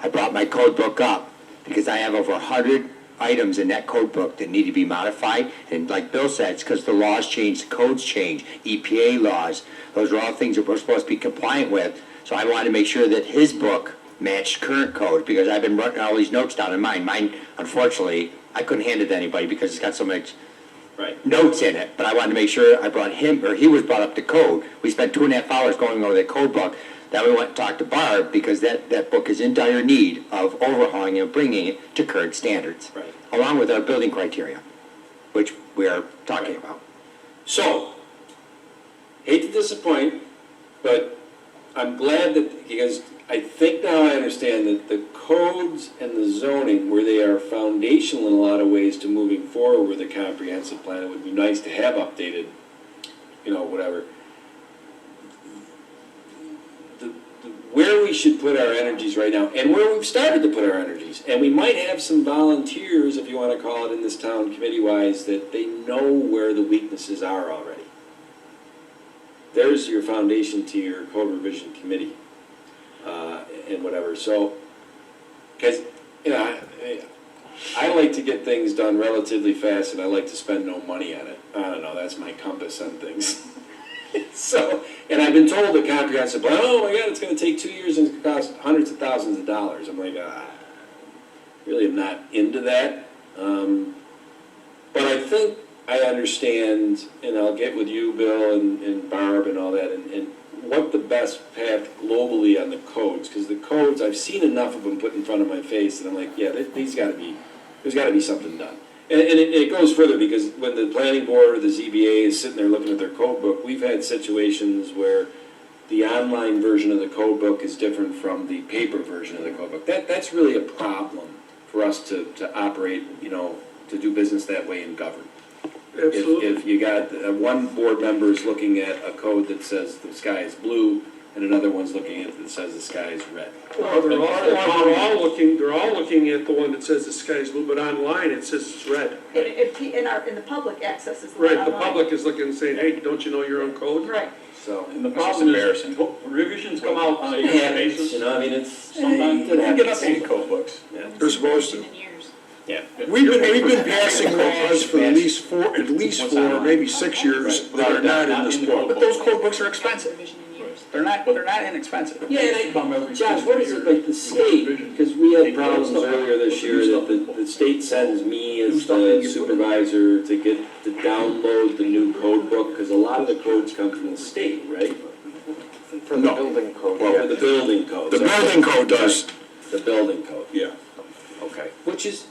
I brought my code book up because I have over 100 items in that code book that need to be modified. And like Bill said, it's because the laws change, the codes change, EPA laws. Those are all things that we're supposed to be compliant with. So I wanted to make sure that his book matched current code because I've been writing all these notes down in mine. Mine, unfortunately, I couldn't hand it to anybody because it's got so much notes in it. But I wanted to make sure I brought him, or he was brought up to code. We spent 2.5 hours going over that code book. Then we went and talked to Barb because that book is in dire need of overhauling and bringing it to current standards. Right. Along with our building criteria, which we are talking about. So, hate to disappoint, but I'm glad that, because I think now I understand that the codes and the zoning, where they are foundational in a lot of ways to moving forward with a comprehensive plan, it would be nice to have updated, whatever. Where we should put our energies right now, and where we've started to put our energies, and we might have some volunteers, if you want to call it, in this town committee-wise, that they know where the weaknesses are already. There's your foundation to your code revision committee, and whatever. So, because, I like to get things done relatively fast, and I like to spend no money on it. I don't know, that's my compass on things. So, and I've been told the comprehensive plan, oh my God, it's going to take 2 years and it's going to cost hundreds of thousands of dollars. I'm like, really am not into that. But I think I understand, and I'll get with you, Bill, and Barb and all that, and what the best path globally on the codes, because the codes, I've seen enough of them put in front of my face, and I'm like, yeah, there's got to be something done. And it goes further, because when the planning board or the ZBA is sitting there looking at their code book, we've had situations where the online version of the code book is different from the paper version of the code book. That's really a problem for us to operate, to do business that way and govern. Absolutely. If you got, one board member is looking at a code that says the sky is blue, and another one's looking at it that says the sky is red. Well, they're all looking at the one that says the sky is blue, but online it says it's red. In the public access is the one Right, the online. public is looking and saying, hey, don't you know your own code? Right. So, And the problem is, revisions come out on a yearly basis. it's. Sometimes it they get happens. updated code books. They're supposed to. Yeah. We've been passing laws for at least four, maybe 6 years that are not in this book. But those code books are expensive. They're not inexpensive. Yeah, and Josh, what is it like the state, because we had problems earlier this year that the state sends me as the supervisor to download the new code book, because a lot of the codes come from the state, right? For the building code. Well, for the building code. The building code does. The building code, Yeah. okay. Which is,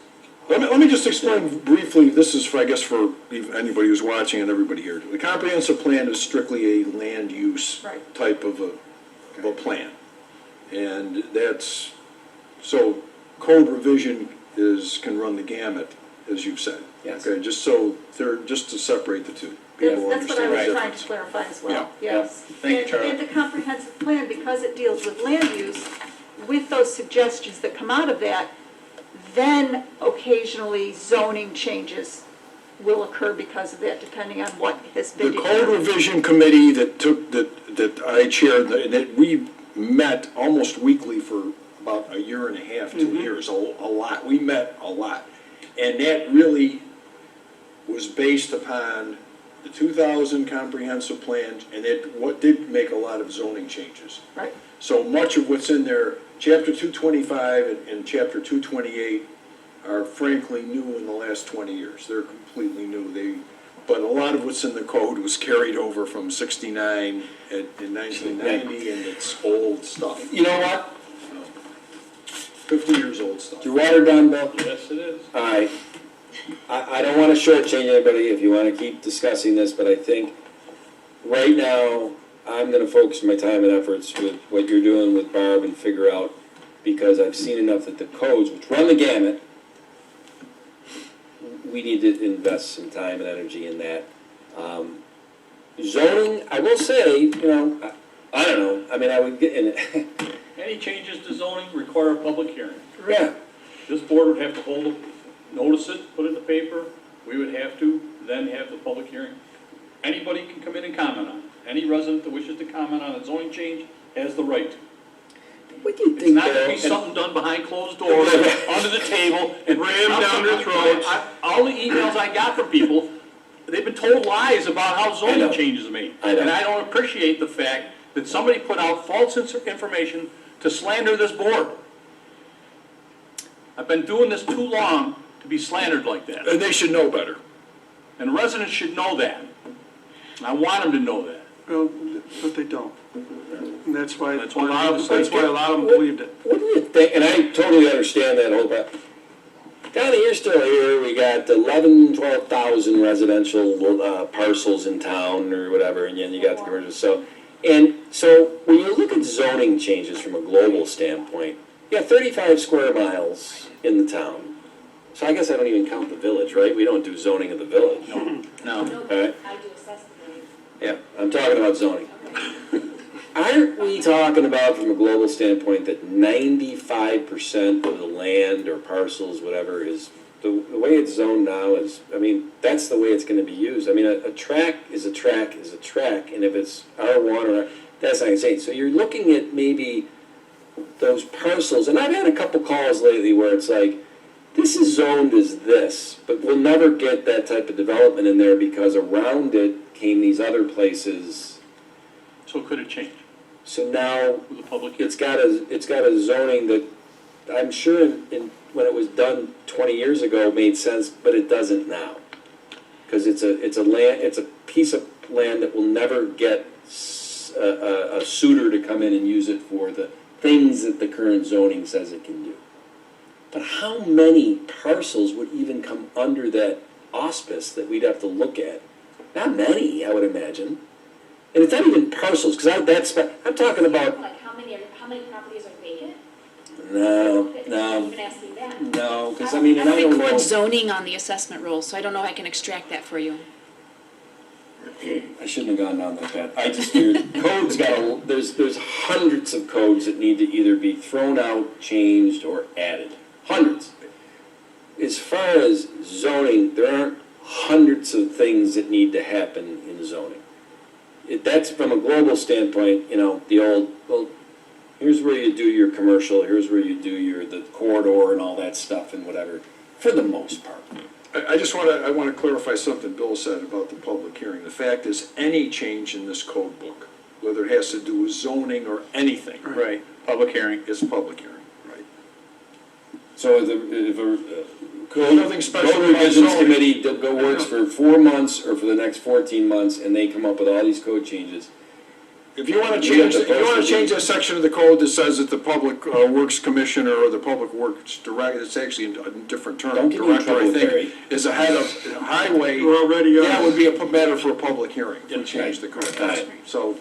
Let me just explain briefly, this is for, I guess, for anybody who's watching and everybody here. The comprehensive plan is strictly a land use Right. type of a plan. And that's, so code revision can run the gamut, as you've said. Yes. Okay, just to separate the two. People That's what I understand was the trying difference. to clarify as Yeah. well, yes. Thank you, Charlie. And the comprehensive plan, because it deals with land use, with those suggestions that come out of that, then occasionally zoning changes will occur because of that, depending on what has The been code determined. revision committee that I chaired, that we met almost weekly for about a year and a half, 2 years, a lot. We met a lot. And that really was based upon the 2000 comprehensive plan, and what did make a lot of zoning changes. Right. So much of what's in there, chapter 225 and chapter 228 are frankly new in the last 20 years. They're completely new. But a lot of what's in the code was carried over from 69 in 1990, and it's old stuff. you know what? 50 years old stuff. Your water done, Bill? Yes, it is. All right. I don't want to shortchange anybody if you want to keep discussing this, but I think right now, I'm going to focus my time and efforts with what you're doing with Barb and figure out, because I've seen enough that the codes, which run the gamut, we need to invest some time and energy in that. Zoning, I will say, I don't know, I mean, I would get in it. Any changes to zoning require a public hearing. Yeah. This board would have to notice it, put it in the paper, we would have to then have the public hearing. Anybody can come in and comment on it. Any resident that wishes to comment on a zoning change has the right to. What do you It's think, not gonna be Bill? something done behind closed doors, under the table, and Rammed down their throats. All the emails I got from people, they've been told lies about how I know. zoning changes are made. I know. And I don't appreciate the fact that somebody put out false information to slander this board. I've been doing this too long to be slandered like that. And they should know better. And residents should know that. And I want them to know that. Well, but they don't. And that's why That's why a lot of them believed it. What do you think, and I totally understand that whole part. Donnie, you're still here, we got 12,000 residential parcels in town or whatever, and then you got the commercial, so when you look at zoning changes from a global standpoint, you got 35 square miles in the town. So I guess I don't even count the village, right? We don't do zoning of the village. No. All right? Yeah, I'm talking about zoning. Aren't we talking about, from a global standpoint, that 95% of the land or parcels, whatever, is, the way it's zoned now is, I mean, that's the way it's gonna be used. I mean, a track is a track is a track, and if it's R1 or, that's not insane. So you're looking at maybe those parcels, and I've had a couple calls lately where it's like, this is zoned as this, but we'll never get that type of development in there because around it came these other places. So could it change So now with the public hearing? it's got a zoning that I'm sure when it was done 20 years ago made sense, but it doesn't now. Because it's a piece of land that will never get a suitor to come in and use it for the things that the current zoning says it can do. But how many parcels would even come under that auspice that we'd have to look at? Not many, I would imagine. And it's not even parcels, because I'm talking about, Like, how many properties are vacant? no, Even asking that. no, because I mean, and I don't don't know. record zoning on the assessment roll, so I don't know how I can extract that for you. I shouldn't have gone down that path. I just figured codes there's hundreds of codes that need to either be thrown out, changed, or added. Hundreds. As far as zoning, there aren't hundreds of things that need to happen in zoning. That's from a global standpoint, the old, well, here's where you do your commercial, here's where you do the corridor and all that stuff and whatever, for the most part. I just want to clarify something Bill said about the public hearing. The fact is, any change in this code book, whether it has to do with zoning or anything. Right, public hearing. Is a public hearing, right? So if a Nothing special code about revisions zoning. committee works for 4 months or for the next 14 months and they come up with all these code changes, If you want to You have change, to if you want post to it. change that section of the code that says that the Public Works Commissioner or the Public Works Director, it's actually a different term. Don't get me in Director, I trouble, think, Terry. is ahead of highway. We're already, That would be a matter for a public hearing, if we Yeah. change the code. Right. So,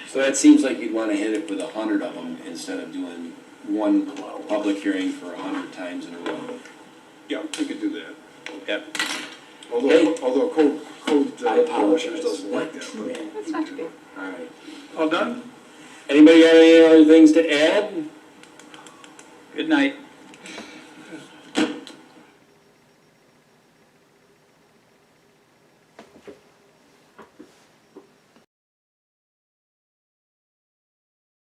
so that seems like you'd want to hit it with 100 of them instead of doing one public hearing for 100 times in a row. yeah, we could do that. Yep. Although code I apologize. publishers doesn't like that. but- That's not too big. All right. all done? Anybody got any other things to add? Good night.